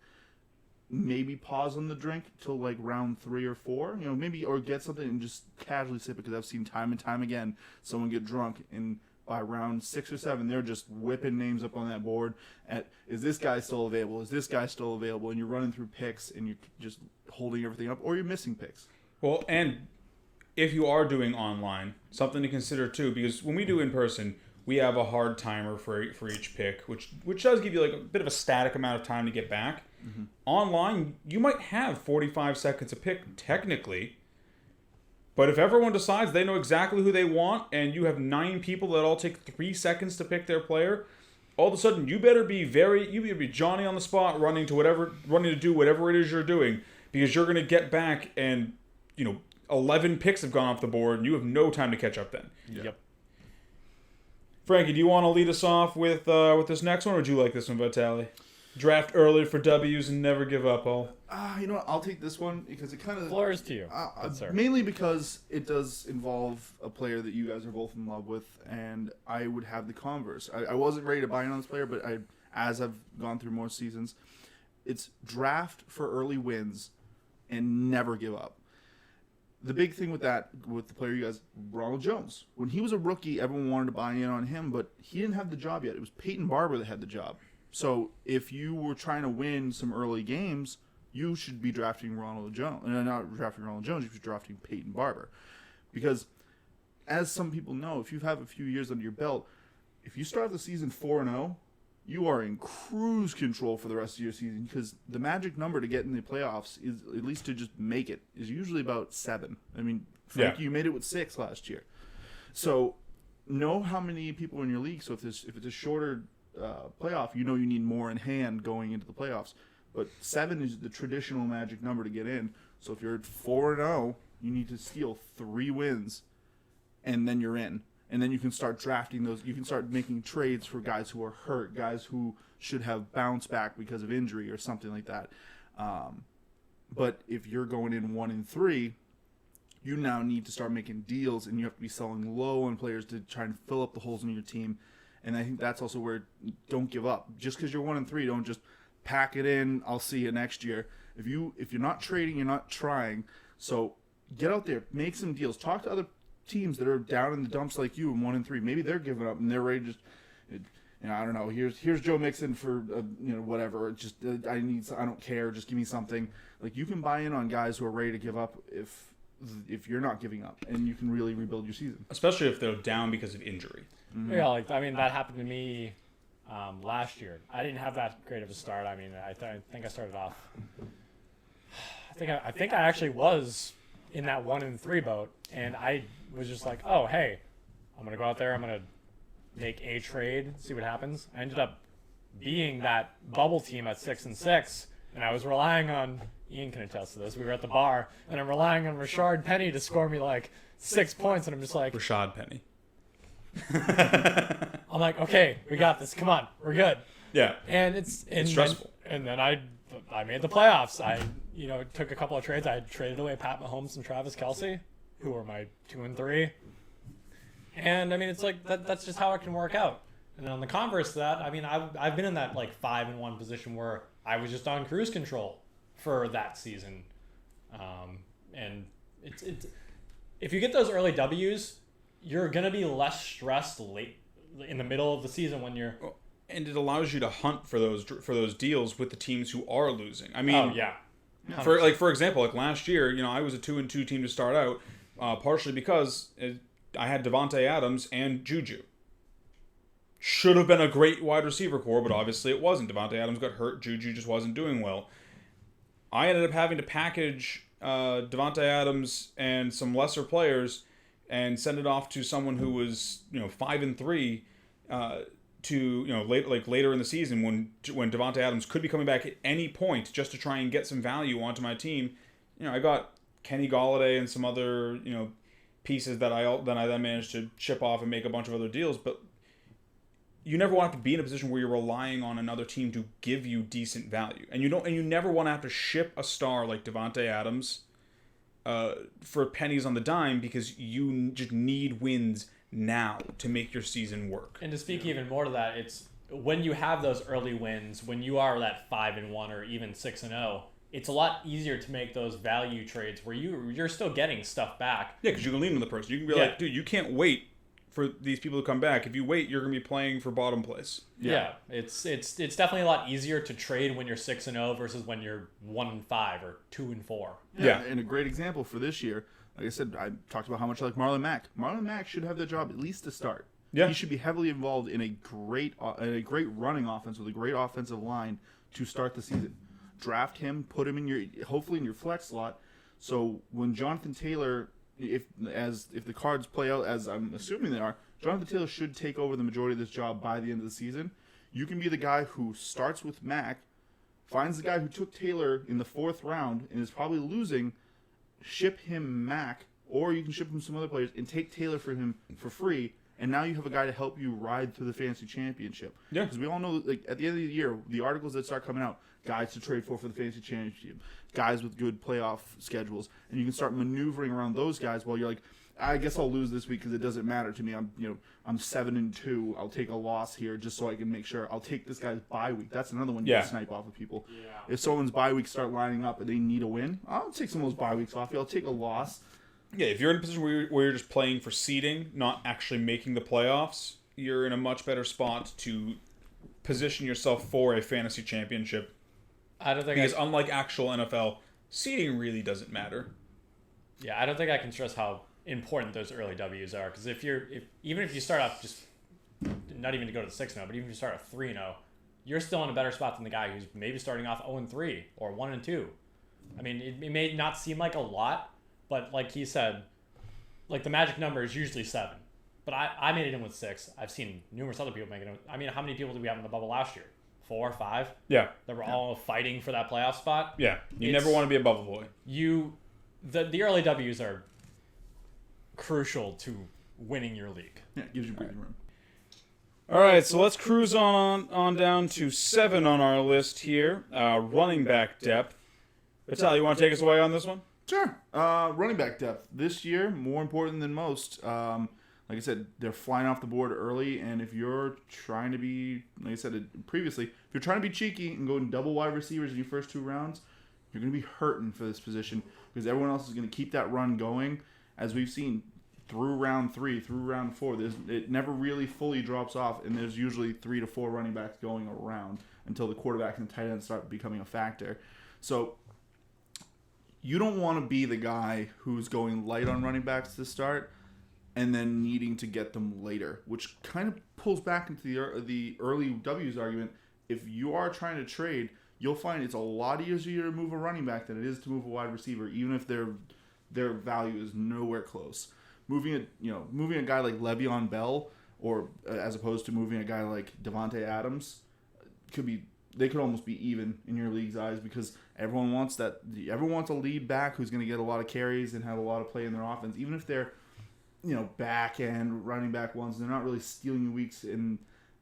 Maybe pause on the drink till like round 3 or 4, maybe, or get something and just casually sip it, because I've seen time and time again someone get drunk and by round 6 or 7 they're just whipping names up on that board is this guy still available? Is this guy still available? And you're running through picks and you're just holding everything up, or you're missing picks. Well, and if you are doing online, something to consider too, because when we do in person, we have a hard timer for each pick, which does give you like a bit of a static amount of time to get back. Mm-hmm. Online, you might have 45 seconds a pick technically, but if everyone decides they know exactly who they want, and you have 9 people that all take 3 seconds to pick their player, all of a sudden you better be Johnny on the spot, running to do whatever it is you're doing, because you're going to get back and 11 picks have gone off the board, and you have no time to catch up then. Yep. Frankie, do you want to lead us off with this next one, or would you like this one, Vitaly? Draft early for W's and never give up, Paul. You know what? I'll take this one because it kind of... Floor is to you. Mainly because it does involve a player that you guys are both in love with, and I would have the converse. I wasn't ready to buy in on this player, but as I've gone through more seasons, it's draft for early wins and never give up. The big thing with the player you guys, Ronald Jones. When he was a rookie, everyone wanted to buy in on him, but he didn't have the job yet. It was Peyton Barber that had the job. So if you were trying to win some early games, you should be drafting Ronald Jones. Not drafting Ronald Jones, you should be drafting Peyton Barber. Because, as some people know, if you have a few years under your belt, if you start the season 4-0, you are in cruise control for the rest of your season, because the magic number to get in the playoffs is, at least to just make it, is usually about 7. I mean, Frankie, you made it with 6 last year. So, know how many people are in your league. So if it's a shorter playoff, you need more in hand going into the playoffs. But 7 is the traditional magic number to get in. So if you're at 4-0, you need to steal 3 wins, and then you're in. And then you can start drafting those. You can start making trades for guys who are hurt, guys who should have bounced back because of injury or something like that. But if you're going in 1-3, you now need to start making deals, and you have to be selling low on players to try and fill up the holes in your team. And I think that's also where don't give up. Just because you're 1-3, don't just pack it in. I'll see you next year. If you're not trading, you're not trying. So get out there, make some deals, talk to other teams that are down in the dumps like you in 1-3. Maybe they're giving up and they're ready to just, I don't know. Here's Joe Mixon for whatever. Just I don't care. Just give me something. Like, you can buy in on guys who are ready to give up if you're not giving up, and you can really rebuild your season. Especially if they're down because of injury. Mm-hmm. Yeah, that happened to me last year. I didn't have that great of a start. I mean, I think I started off. I think I actually was in that 1-3 boat, and I was just like, oh, hey, I'm gonna go out there. I'm gonna make a trade, see what happens. I ended up being that bubble team at 6-6, and I was relying on. Ian can attest to this. We were at the bar, and I'm relying on Rashard Penny to score me like 6 points, and I'm just like, Rashad Penny. I'm like, okay, we got this. Come on, we're good. Yeah. And it's stressful. And then I made the playoffs. I took a couple of trades. I traded away Pat Mahomes and Travis Kelce, who were my 2-3. And I mean, it's like that's just how it can work out. And then on the converse of that, I mean, I've been in that like 5-1 position where I was just on cruise control for that season, and it's if you get those early W's, you're gonna be less stressed late in the middle of the season when you're. And it allows you to hunt for those deals with the teams who are losing. I mean, oh yeah. For example, like last year, I was a 2-2 team to start out, partially because I had Devontae Adams and Juju. Should have been a great wide receiver core, but obviously it wasn't. Devontae Adams got hurt. Juju just wasn't doing well. I ended up having to package Devontae Adams and some lesser players and send it off to someone who was 5-3 to later in the season when Devontae Adams could be coming back at any point just to try and get some value onto my team. I got Kenny Golladay and some other pieces that I then managed to ship off and make a bunch of other deals, but you never want to be in a position where you're relying on another team to give you decent value, and you never want to have to ship a star like Devontae Adams for pennies on the dime because you just need wins now to make your season work. And to speak even more to that, it's when you have those early wins, when you are that 5-1 or even 6-0, it's a lot easier to make those value trades where you're still getting stuff back. Yeah, because you can lean on the person. You can be like, dude, you can't wait for these people to come back. If you wait, you're going to be playing for bottom place. Yeah, it's definitely a lot easier to trade when you're 6-0 versus when you're 1-5 or 2-4. Yeah, and a great example for this year, like I said, I talked about how much I like Marlon Mack. Marlon Mack should have the job at least to start. Yeah, he should be heavily involved in a great running offense with a great offensive line to start the season. Draft him, put him in hopefully in your flex slot. So when Jonathan Taylor, if the cards play out as I'm assuming they are, Jonathan Taylor should take over the majority of this job by the end of the season. You can be the guy who starts with Mack, finds the guy who took Taylor in the 4th round and is probably losing, ship him Mack, or you can ship him some other players and take Taylor for him for free. And now you have a guy to help you ride through the fantasy championship. Yeah, because we all know, like at the end of the year, the articles that start coming out, guys to trade for the fantasy championship, guys with good playoff schedules, and you can start maneuvering around those guys while you're like, I guess I'll lose this week because it doesn't matter to me. I'm 7-2. I'll take a loss here just so I can make sure I'll take this guy's bye week. That's another one you can snipe off of people. Yeah. If someone's bye weeks start lining up and they need a win, I'll take some of those bye weeks off you. I'll take a loss. Yeah, if you're in a position where you're just playing for seeding, not actually making the playoffs, you're in a much better spot to position yourself for a fantasy championship I don't think because unlike actual NFL, seeding really doesn't matter. I don't think I can stress how important those early W's are. Because even if you start off just not even to go to the 6-0, but even if you start at 3-0, you're still in a better spot than the guy who's maybe starting off 0-3 or 1-2. I mean, it may not seem like a lot, but like he said, like the magic number is usually 7. But I made it in with 6. I've seen numerous other people make it in. I mean, how many people did we have in the bubble last year? 4 or 5? Yeah. That were all fighting for that playoff spot? Yeah. You never want to be a bubble boy. The early W's are crucial to winning your league. Yeah, it gives you breathing room. All right, so let's cruise on down to 7 on our list here. Running back depth. Vital, you want to take us away on this one? Sure. Running back depth this year, more important than most. Like I said, they're flying off the board early, and if you're trying to be, like I said previously, if you're trying to be cheeky and go double wide receivers in your first 2 rounds, you're going to be hurting for this position because everyone else is going to keep that run going, as we've seen through round 3, through round 4. It never really fully drops off, and there's usually 3 to 4 running backs going around until the quarterback and tight end start becoming a factor. So you don't want to be the guy who's going light on running backs to start and then needing to get them later, which kind of pulls back into the early W's argument. If you are trying to trade, you'll find it's a lot easier to move a running back than it is to move a wide receiver, even if their value is nowhere close. Moving a guy like LeVeon Bell, or as opposed to moving a guy like Devontae Adams, they could almost be even in your league's eyes because everyone wants a lead back who's going to get a lot of carries and have a lot of play in their offense, even if they're back end running back ones. They're not really stealing you weeks, and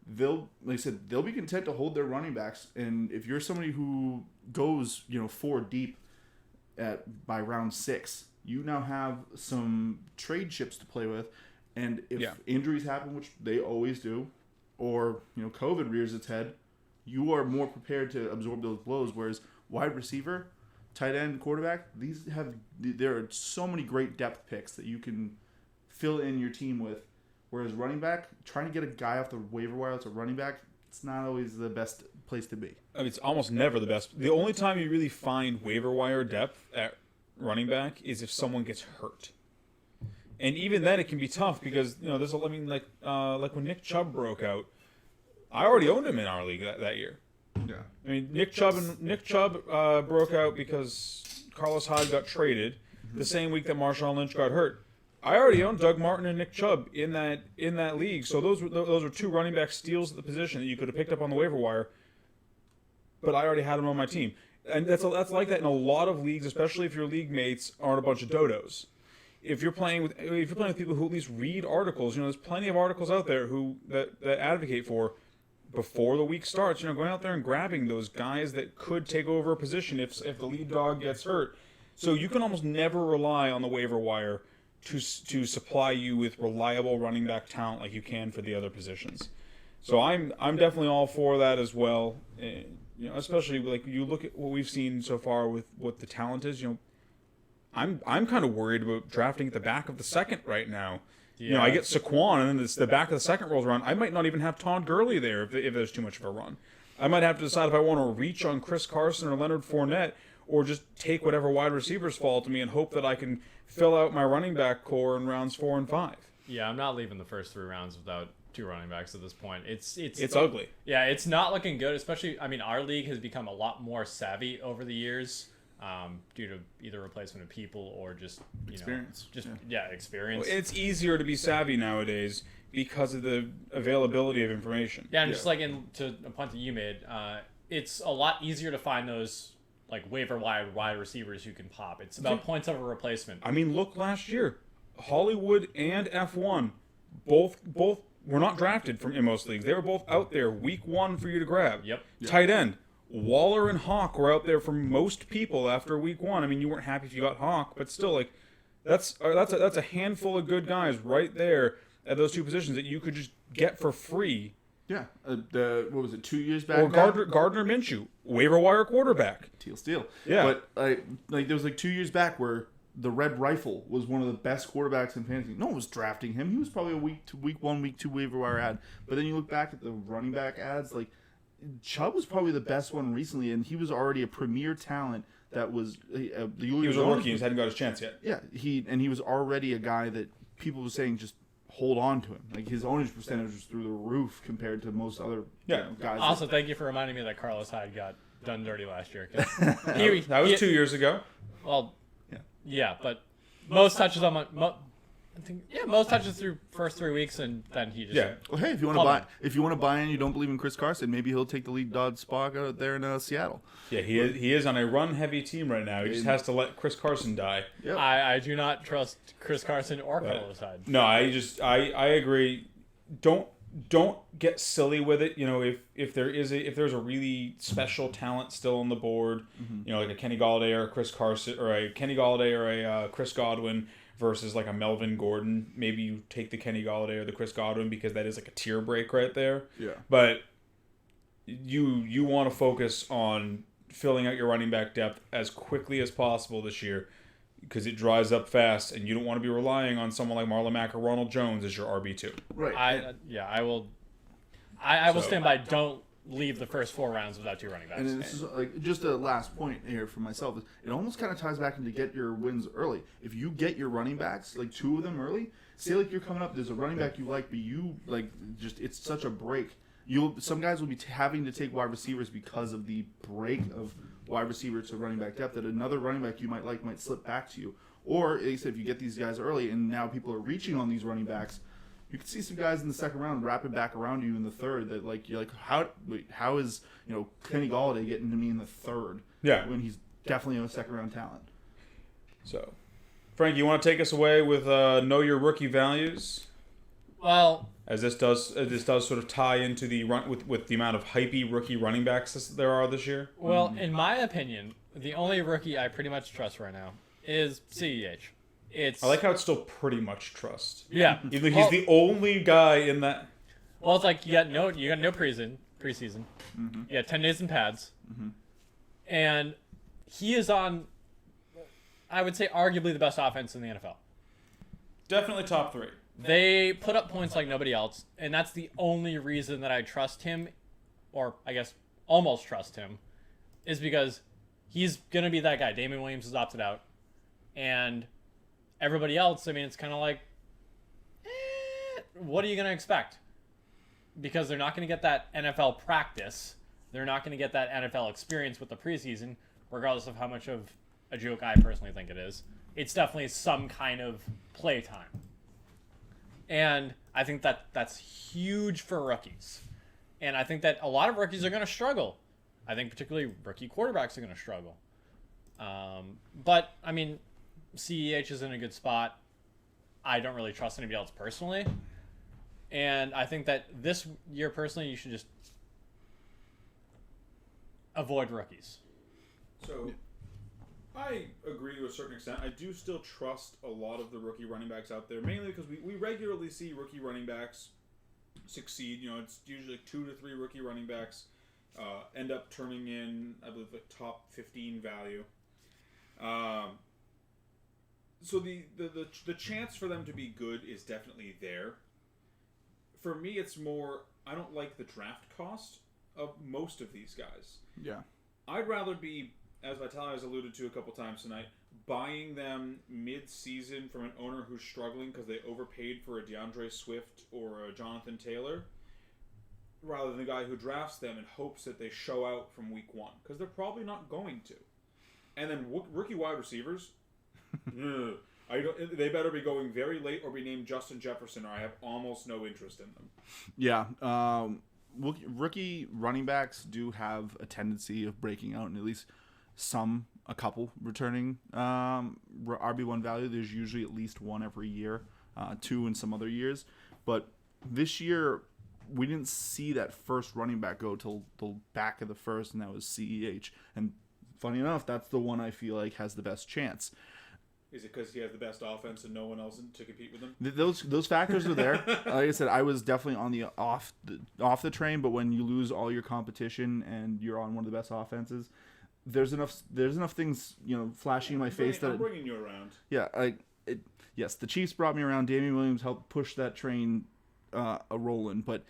they'll be content to hold their running backs. And if you're somebody who goes 4 deep by round 6, you now have some trade chips to play with. And if injuries happen, which they always do, or COVID rears its head, you are more prepared to absorb those blows. Whereas wide receiver, tight end, quarterback, there are so many great depth picks that you can fill in your team with. Whereas running back, trying to get a guy off the waiver wire that's a running back, it's not always the best place to be. I mean, it's almost never the best. The only time you really find waiver wire depth at running back is if someone gets hurt. And even then, it can be tough because like when Nick Chubb broke out, I already owned him in our league that year. Yeah. I mean, Nick Chubb broke out because Carlos Hyde got traded the same week that Marshawn Lynch got hurt. I already owned Doug Martin and Nick Chubb in that league, so those were 2 running back steals at the position that you could have picked up on the waiver wire. But I already had them on my team, and that's like that in a lot of leagues, especially if your league mates aren't a bunch of dodos. If you're playing with people who at least read articles, there's plenty of articles out there that advocate for before the week starts, going out there and grabbing those guys that could take over a position if the lead dog gets hurt. So you can almost never rely on the waiver wire to supply you with reliable running back talent like you can for the other positions. So I'm definitely all for that as well. Especially like you look at what we've seen so far with what the talent is. I'm kind of worried about drafting at the back of the second right now. Yeah. I get Saquon, and then the back of the second rolls around. I might not even have Todd Gurley there if there's too much of a run. I might have to decide if I want to reach on Chris Carson or Leonard Fournette, or just take whatever wide receivers fall to me and hope that I can fill out my running back core in rounds 4 and 5. Yeah, I'm not leaving the first 3 rounds without 2 running backs at this point. It's ugly. Yeah, it's not looking good. Especially, I mean, our league has become a lot more savvy over the years, due to either replacement of people or just experience. Experience. Well, it's easier to be savvy nowadays because of the availability of information. Yeah, and just like to a point that you made, it's a lot easier to find those like waiver wide receivers who can pop. It's about points over replacement. I mean, look last year, Hollywood and F1 both were not drafted in most leagues. They were both out there week 1 for you to grab. Yep. Tight end, Waller and Hawk were out there for most people after week 1. I mean, you weren't happy if you got Hawk, but still, like that's a handful of good guys right there at those 2 positions that you could just get for free. Yeah, what was it, 2 years back? Or Gardner Minshew, waiver wire quarterback. Steal. Yeah, but there was 2 years back where the Red Rifle was one of the best quarterbacks in fantasy. No one was drafting him. He was probably a week 1, week 2 waiver wire ad. But then you look back at the running back ads, like Chubb was probably the best one recently, and he was already a premier talent. That was He was a rookie. He hadn't got his chance yet. Yeah, he was already a guy that people were saying just hold on to him. Like his ownership percentage was through the roof compared to most other guys. Also, thank you for reminding me that Carlos Hyde got done dirty last year. That was 2 years ago. Well, yeah, but most touches on most touches through first 3 weeks, and then he just Well, hey, if you want to buy in, you don't believe in Chris Carson, maybe he'll take the lead dog spot out there in Seattle. Yeah, he is on a run-heavy team right now. He just has to let Chris Carson die. Yep. I do not trust Chris Carson or Carlos Hyde. No, I agree. Don't get silly with it. If there's a really special talent still on the board, like a Kenny Galladay or a Chris Carson or a Kenny Galladay or a Chris Godwin versus like a Melvin Gordon, maybe you take the Kenny Galladay or the Chris Godwin because that is like a tier break right there. Yeah. But you want to focus on filling out your running back depth as quickly as possible this year because it dries up fast, and you don't want to be relying on someone like Marlon Mack or Ronald Jones as your RB2. Right. I will stand by. Don't leave the first 4 rounds without 2 running backs. And this is like just a last point here for myself. It almost kind of ties back into get your wins early. If you get your running backs, like 2 of them early, say like you're coming up, there's a running back you like, but you like just it's such a break. Some guys will be having to take wide receivers because of the break of wide receiver to running back depth that another running back you might like might slip back to you. Or, like I said, if you get these guys early and now people are reaching on these running backs, you can see some guys in the second round wrapping back around you in the third that like you're like how is Kenny Galladay getting to me in the third? Yeah, when he's definitely a second round talent. So, Frank, you want to take us away with know your rookie values? Well, as this does sort of tie into the run with the amount of hypey rookie running backs there are this year. Well, in my opinion, the only rookie I pretty much trust right now is CEH. I like how it's still pretty much trust. Yeah, he's the only guy in that. Well, it's like you got no preseason. Mm-hmm. You got 10 days in pads, and he is on, I would say, arguably the best offense in the NFL. Definitely top 3. They put up points like nobody else, and that's the only reason that I trust him, or I guess almost trust him, is because he's gonna be that guy. Damian Williams is opted out, and everybody else, I mean, it's kind of like, what are you going to expect? Because they're not going to get that NFL practice. They're not going to get that NFL experience with the preseason, regardless of how much of a joke I personally think it is. It's definitely some kind of play time. And I think that's huge for rookies. And I think that a lot of rookies are going to struggle. I think particularly rookie quarterbacks are going to struggle. But, I mean, CEH is in a good spot. I don't really trust anybody else personally. And I think that this year, personally, you should just avoid rookies. So, I agree to a certain extent. I do still trust a lot of the rookie running backs out there, mainly because we regularly see rookie running backs succeed. It's usually like 2 to 3 rookie running backs end up turning in, I believe, like top 15 value. So the chance for them to be good is definitely there. For me, it's more, I don't like the draft cost of most of these guys. Yeah. I'd rather be, as Vitaly has alluded to a couple times tonight, buying them mid-season from an owner who's struggling because they overpaid for a DeAndre Swift or a Jonathan Taylor, rather than the guy who drafts them and hopes that they show out from week 1, because they're probably not going to. And then rookie wide receivers, they better be going very late or be named Justin Jefferson, or I have almost no interest in them. Yeah. Rookie running backs do have a tendency of breaking out, and at least a couple returning RB1 value. There's usually at least 1 every year, 2 in some other years. But this year, we didn't see that first running back go till the back of the first, and that was CEH. And funny enough, that's the one I feel like has the best chance. Is it because he has the best offense and no one else to compete with him? Those factors are there. Like I said, I was definitely on the off the train, but when you lose all your competition and you're on one of the best offenses, there's enough things flashing in my face that I'm bringing you around. Yeah, yes, the Chiefs brought me around. Damian Williams helped push that train a rolling, but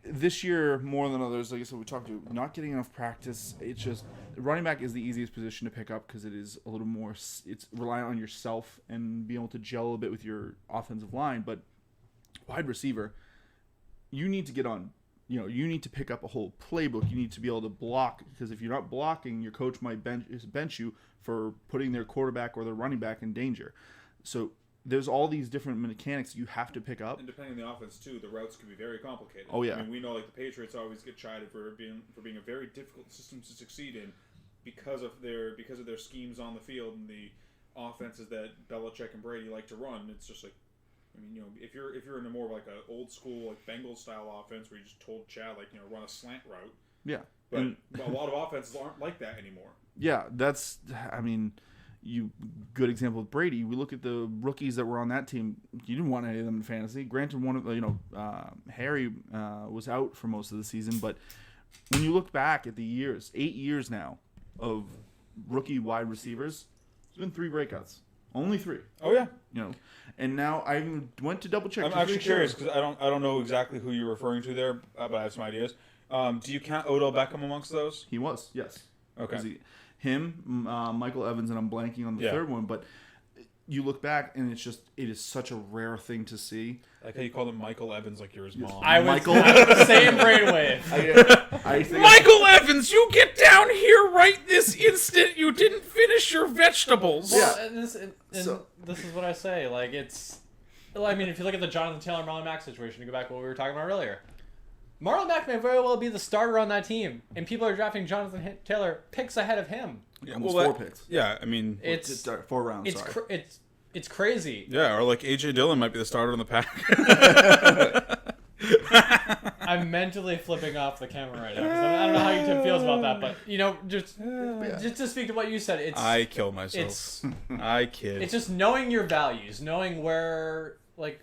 this year more than others, like I said, we talked to not getting enough practice. It's just running back is the easiest position to pick up because it is a little more. It's reliant on yourself and being able to gel a bit with your offensive line. But wide receiver, you need to get on. You need to pick up a whole playbook. You need to be able to block because if you're not blocking, your coach might bench you for putting their quarterback or their running back in danger. So there's all these different mechanics you have to pick up. And depending on the offense too, the routes can be very complicated. Oh yeah. I mean, we know like the Patriots always get chided for being a very difficult system to succeed in because of their schemes on the field and the offenses that Belichick and Brady like to run. It's just like, I mean, if you're in a more like a old school like Bengals style offense where you just told Chad run a slant route. Yeah. But a lot of offenses aren't like that anymore. Yeah, good example with Brady. We look at the rookies that were on that team. You didn't want any of them in fantasy. Granted, Harry was out for most of the season, but when you look back at the years, 8 years now of rookie wide receivers, there's been 3 breakouts. Only 3. Oh yeah. And now I went to double check. I'm actually curious because I don't know exactly who you're referring to there, but I have some ideas. Do you count Odell Beckham amongst those? He was, yes. Okay. Michael Evans, and I'm blanking on the third one, but you look back and it is such a rare thing to see. Like how you call him Michael Evans, like you're his mom. Michael, same brainwave. I think Michael Evans, you get down here right this instant. You didn't finish your vegetables. Well, and this is what I say. Like if you look at the Jonathan Taylor Marlon Mack situation, to go back to what we were talking about earlier. Marlon Mack may very well be the starter on that team, and people are drafting Jonathan Taylor picks ahead of him. Yeah, almost 4 picks. Yeah, I mean, it's 4 rounds. It's crazy. Yeah, or like AJ Dillon might be the starter in the pack. I'm mentally flipping off the camera right now because I don't know how Tim feels about that, but just to speak to what you said, I kill myself. I kid. It's just knowing your values, knowing where like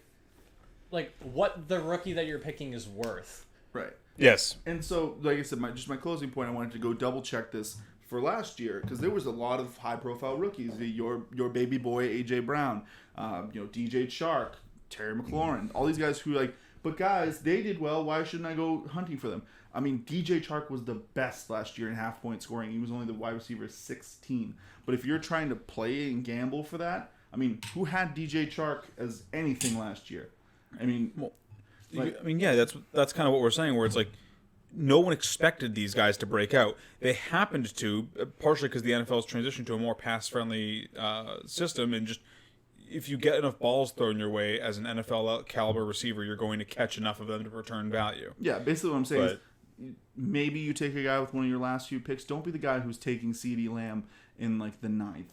what the rookie that you're picking is worth. Right. Yes. And so, like I said, my closing point, I wanted to go double check this for last year because there was a lot of high profile rookies. Your baby boy AJ Brown, DJ Chark, Terry McLaurin, all these guys who but guys, they did well. Why shouldn't I go hunting for them? I mean, DJ Chark was the best last year in half-point scoring. He was only the wide receiver 16. But if you're trying to play and gamble for that, I mean, who had DJ Chark as anything last year? I mean, that's kind of what we're saying, where it's like no one expected these guys to break out. They happened to, partially because the NFL's transitioned to a more pass-friendly system, and just if you get enough balls thrown your way as an NFL caliber receiver, you're going to catch enough of them to return value. Yeah, basically what I'm saying is maybe you take a guy with one of your last few picks. Don't be the guy who's taking CeeDee Lamb in the 9th.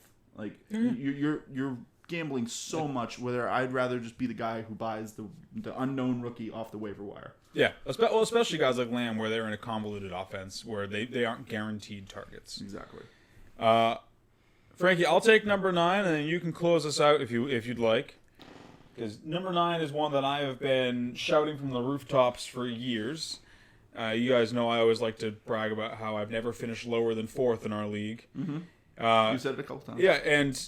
You're gambling so much, whether I'd rather just be the guy who buys the unknown rookie off the waiver wire. Yeah, especially guys like Lamb, where they're in a convoluted offense where they aren't guaranteed targets. Exactly. Frankie, I'll take number 9, and then you can close us out if you'd like, because number 9 is one that I have been shouting from the rooftops for years. You guys know I always like to brag about how I've never finished lower than 4th in our league. Mm-hmm. You said it a couple times. Yeah, and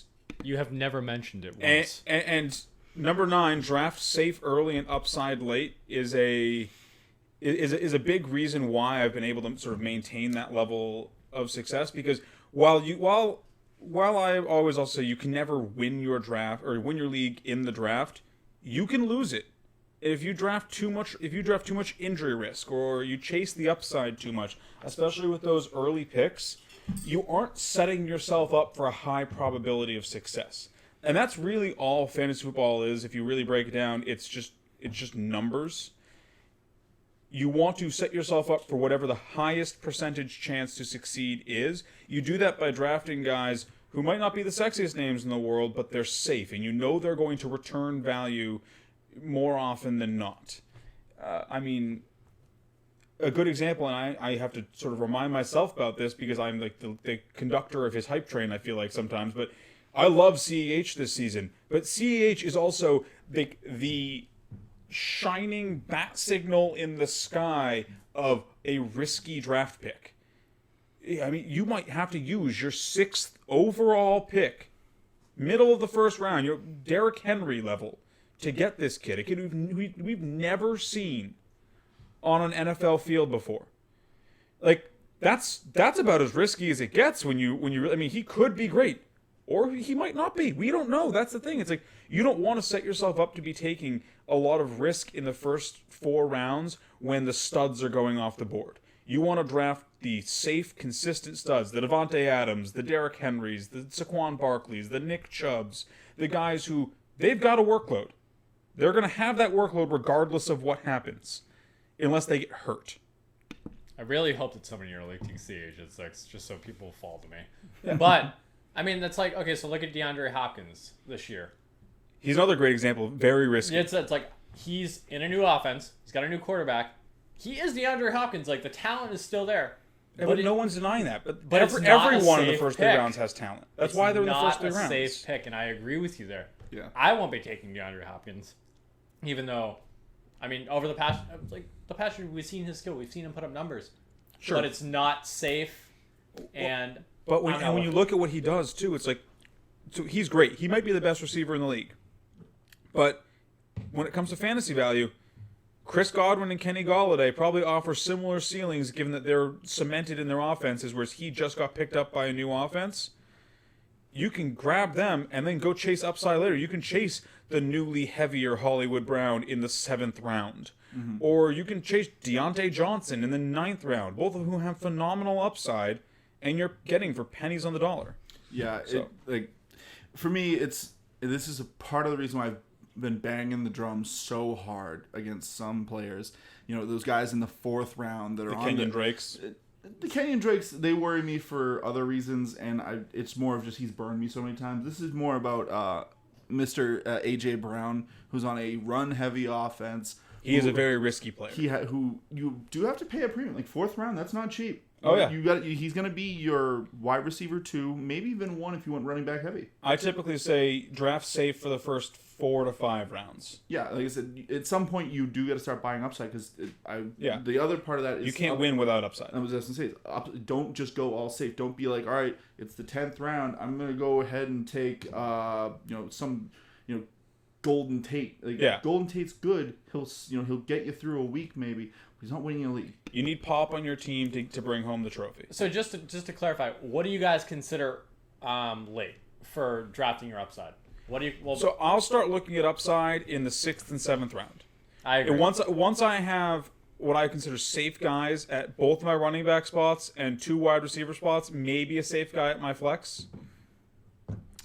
you have never mentioned it once. And number 9, draft safe early and upside late, is a big reason why I've been able to sort of maintain that level of success. Because while I always also say you can never win your draft or win your league in the draft, you can lose it if you draft too much. If you draft too much injury risk or you chase the upside too much, especially with those early picks, you aren't setting yourself up for a high probability of success. And that's really all fantasy football is. If you really break it down, it's just numbers. You want to set yourself up for whatever the highest percentage chance to succeed is. You do that by drafting guys who might not be the sexiest names in the world, but they're safe, and you know they're going to return value more often than not. A good example, and I have to sort of remind myself about this because I'm like the conductor of his hype train, I feel like sometimes, but I love CEH this season. But CEH is also the shining bat signal in the sky of a risky draft pick. I mean, you might have to use your 6th overall pick, middle of the first round, your Derrick Henry level, to get this kid. A kid we've never seen on an NFL field before. Like, that's about as risky as it gets when you I mean, he could be great, or he might not be. We don't know. That's the thing. It's like, you don't want to set yourself up to be taking a lot of risk in the first 4 rounds when the studs are going off the board. You want to draft the safe, consistent studs, the Devontae Adams, the Derrick Henrys, the Saquon Barkleys, the Nick Chubbs, the guys who, they've got a workload. They're going to have that workload regardless of what happens, unless they get hurt. I really hope that someone in your league takes CH6 just so people fall to me. Yeah. But, I mean, that's like, okay, so look at DeAndre Hopkins this year. He's another great example. Very risky. It's like, he's in a new offense. He's got a new quarterback. He is DeAndre Hopkins. Like, the talent is still there. Yeah, but no one's denying that. But everyone in the first 3 rounds has talent. That's why they're in the first 3 rounds. It's not a safe pick, and I agree with you there. Yeah. I won't be taking DeAndre Hopkins, even though, I mean, over the past year, we've seen his skill. We've seen him put up numbers. Sure. But it's not safe, and... But when you look at what he does, too, it's like... So he's great. He might be the best receiver in the league. But when it comes to fantasy value, Chris Godwin and Kenny Golladay probably offer similar ceilings given that they're cemented in their offenses, whereas he just got picked up by a new offense. You can grab them and then go chase upside later. You can chase the newly heavier Hollywood Brown in the 7th round. Mm-hmm. Or you can chase Deontay Johnson in the 9th round, both of whom have phenomenal upside, and you're getting for pennies on the dollar. Yeah, so. For me, this is a part of the reason why I've been banging the drum so hard against some players. You know, those guys in the 4th round that are the Kenyon Drakes. The Kenyon Drakes, they worry me for other reasons, and it's more of just he's burned me so many times. This is more about Mr. A.J. Brown, who's on a run-heavy offense. He is a very risky player. Who you do have to pay a premium. Like, 4th round, that's not cheap. Oh, yeah. He's going to be your wide receiver 2, maybe even 1 if you want running back heavy. I typically say draft safe for the first 4 to 5 rounds. Yeah, like I said, at some point you do got to start buying upside because the other part of that is... You can't win without upside. I was just going to say, don't just go all safe. Don't be like, all right, it's the 10th round. I'm going to go ahead and take some Golden Tate. Golden Tate's good. He'll get you through a week maybe. He's not winning a league. You need Pop on your team to bring home the trophy. So just to clarify, what do you guys consider late for drafting your upside? What do you? Well, so I'll start looking at upside in the 6th and 7th round. I agree. And once I have what I consider safe guys at both my running back spots and 2 wide receiver spots, maybe a safe guy at my flex.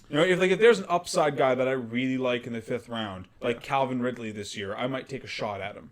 You know, if there's an upside guy that I really like in the 5th round, like Calvin Ridley this year, I might take a shot at him.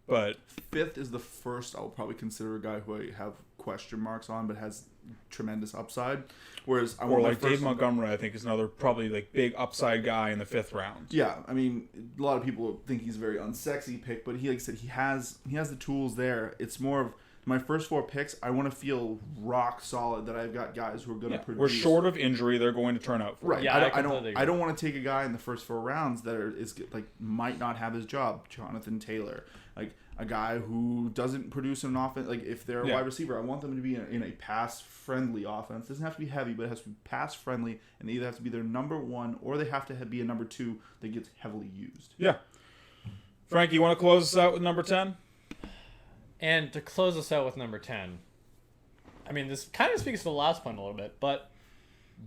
But 5th is the first I'll probably consider a guy who I have question marks on, but has tremendous upside. Whereas Dave Montgomery, I think, is another probably big upside guy in the 5th round. Yeah, I mean, a lot of people think he's a very unsexy pick, but he, like I said, he has the tools there. It's more of my first 4 picks. I want to feel rock solid that I've got guys who are going to produce. We're short of injury; they're going to turn out for. Right. Yeah, I don't want to take a guy in the first 4 rounds that might not have his job. Jonathan Taylor. Like a guy who doesn't produce an offense. Like if they're a wide receiver, I want them to be in a pass-friendly offense. It doesn't have to be heavy, but it has to be pass-friendly, and they either have to be their number 1 or they have to be a number 2 that gets heavily used. Yeah. Frank, you want to close us out with number 10? And to close us out with number 10, I mean, this kind of speaks to the last point a little bit, but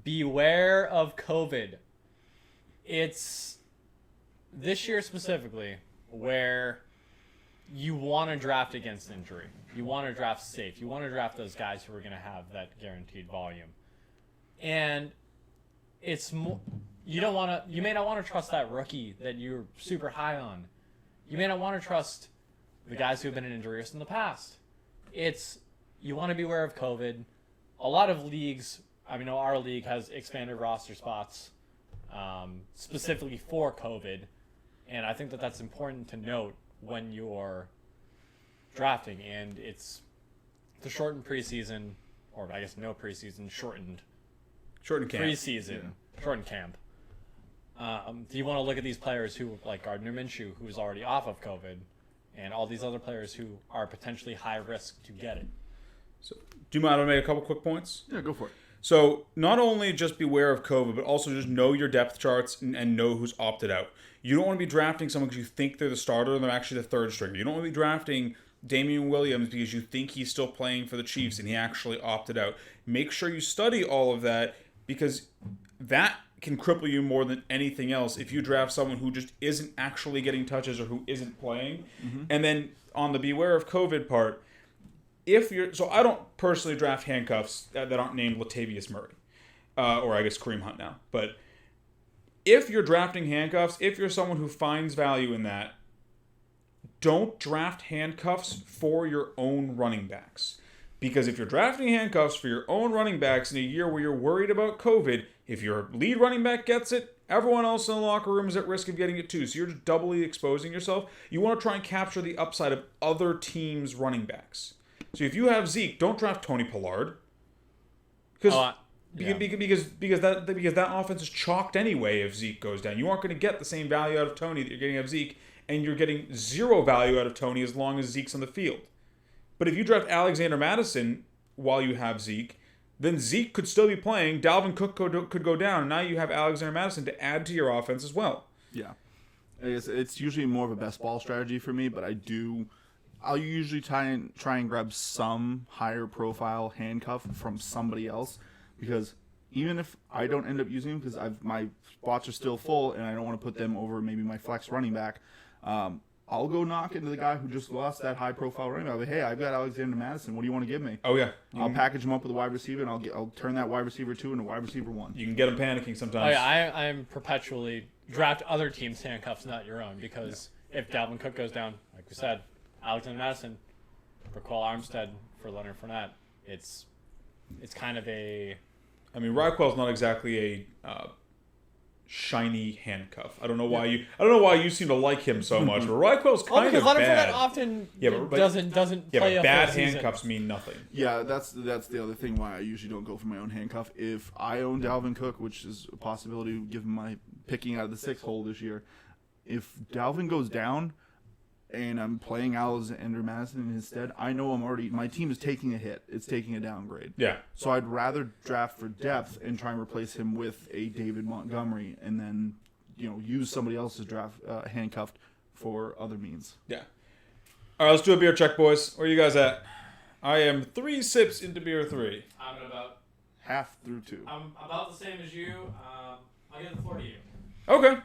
beware of COVID. It's this year specifically where you want to draft against injury. You want to draft safe. You want to draft those guys who are going to have that guaranteed volume. And it's you may not want to trust that rookie that you're super high on. You may not want to trust the guys who have been in injury risk in the past. You want to be aware of COVID. A lot of leagues, I mean, our league has expanded roster spots specifically for COVID. And I think that that's important to note when you're drafting, and it's the shortened preseason, or I guess no preseason, shortened camp. Preseason, shortened camp. Do you want to look at these players who, like Gardner Minshew, who's already off of COVID, and all these other players who are potentially high risk to get it? So, do you mind if I make a couple quick points? Yeah, go for it. So, not only just beware of COVID, but also just know your depth charts and know who's opted out. You don't want to be drafting someone because you think they're the starter and they're actually the 3rd stringer. You don't want to be drafting Damian Williams because you think he's still playing for the Chiefs and he actually opted out. Make sure you study all of that because that can cripple you more than anything else if you draft someone who just isn't actually getting touches or who isn't playing. And then on the beware of COVID part, so I don't personally draft handcuffs that aren't named Latavius Murray, or I guess Kareem Hunt now. But if you're drafting handcuffs, if you're someone who finds value in that, don't draft handcuffs for your own running backs. Because if you're drafting handcuffs for your own running backs in a year where you're worried about COVID, if your lead running back gets it, everyone else in the locker room is at risk of getting it too. So you're just doubly exposing yourself. You want to try and capture the upside of other teams' running backs. So if you have Zeke, don't draft Tony Pollard. Because that offense is chalked anyway if Zeke goes down. You aren't going to get the same value out of Tony that you're getting out of Zeke, and you're getting zero value out of Tony as long as Zeke's on the field. But if you draft Alexander Mattison while you have Zeke, then Zeke could still be playing. Dalvin Cook could go down, and now you have Alexander Mattison to add to your offense as well. Yeah. It's usually more of a best ball strategy for me, but I'll usually try and grab some higher profile handcuff from somebody else, because even if I don't end up using them because my spots are still full and I don't want to put them over maybe my flex running back, I'll go knock into the guy who just lost that high profile running back. I'll be, hey, I've got Alexander Mattison. What do you want to give me? Oh yeah, I'll package him up with a wide receiver and I'll turn that wide receiver 2 into wide receiver 1. You can get him panicking sometimes. Oh, yeah, I'm perpetually draft other teams' handcuffs, not your own, because if Dalvin Cook goes down, like we said, Alexander Mattison, Raquel Armstead for Leonard Fournette, it's kind of a... I mean, Raquel's not exactly a shiny handcuff. I don't know why you seem to like him so much, but Raquel's kind of Leonard bad. Fournette often but doesn't play a bad full handcuffs season. mean nothing. Yeah, that's the other thing why I usually don't go for my own handcuff. If I own Dalvin Cook, which is a possibility given my picking out of the 6 hole this year, if Dalvin goes down and I'm playing Alexander Mattison in his stead, I know my team is taking a hit. It's taking a downgrade. Yeah. So I'd rather draft for depth and try and replace him with a David Montgomery and then, use somebody else's draft handcuffed for other means. Yeah. All right, let's do a beer check, boys. Where are you guys at? I am 3 sips into beer 3. I'm about half through 2. I'm about the same as you. I'll give the floor to you. Okay.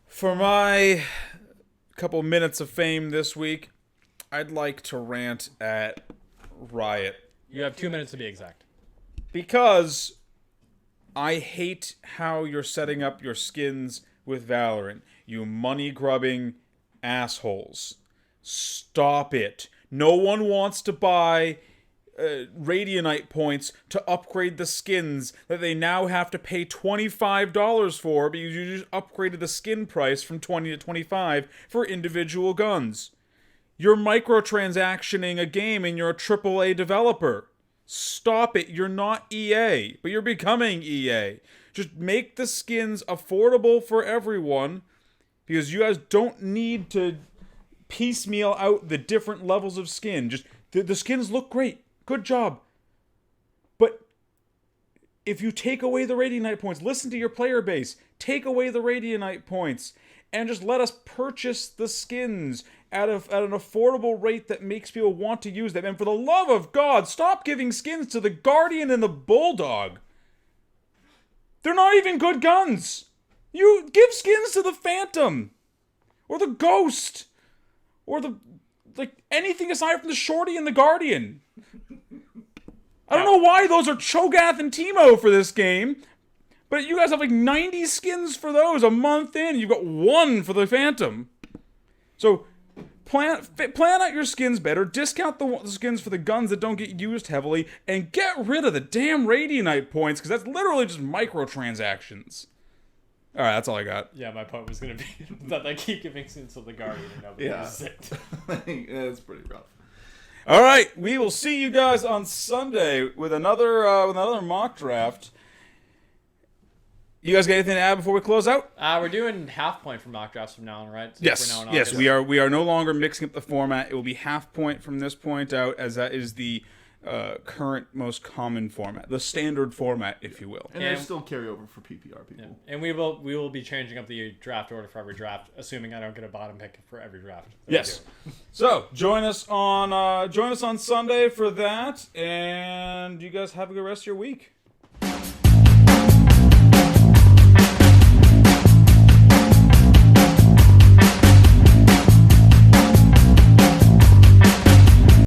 For my couple minutes of fame this week, I'd like to rant at Riot. You have 2 minutes to be exact. Because I hate how you're setting up your skins with Valorant. You money-grubbing assholes. Stop it. No one wants to buy Radianite points to upgrade the skins that they now have to pay $25 for because you just upgraded the skin price from 20 to 25 for individual guns. You're microtransactioning a game and you're a AAA developer. Stop it. You're not EA, but you're becoming EA. Just make the skins affordable for everyone because you guys don't need to piecemeal out the different levels of skin. Just the skins look great. Good job. But if you take away the Radianite points, listen to your player base. Take away the Radianite points and just let us purchase the skins at an affordable rate that makes people want to use them. And for the love of God, stop giving skins to the Guardian and the Bulldog. They're not even good guns. You give skins to the Phantom or the Ghost or anything aside from the Shorty and the Guardian. I don't know why those are Cho'Gath and Teemo for this game, but you guys have 90 skins for those a month in. You've got 1 for the Phantom. So plan out your skins better, discount the skins for the guns that don't get used heavily, and get rid of the damn Radianite points, because that's literally just microtransactions. All right, that's all I got. Yeah, my point was going to be that they keep giving skins to the Guardian and nobody uses it. It's pretty rough. All right, we will see you guys on Sunday with another mock draft. You guys got anything to add before we close out? We're doing half point for mock drafts from now on, right? Yes, we are no longer mixing up the format. It will be half point from this point out, as that is the current most common format, the standard format, if you will. And there's still carryover for PPR people. Yeah. And we will be changing up the draft order for every draft, assuming I don't get a bottom pick for every draft. Yes. So join us on Sunday for that, and you guys have a good rest of your week.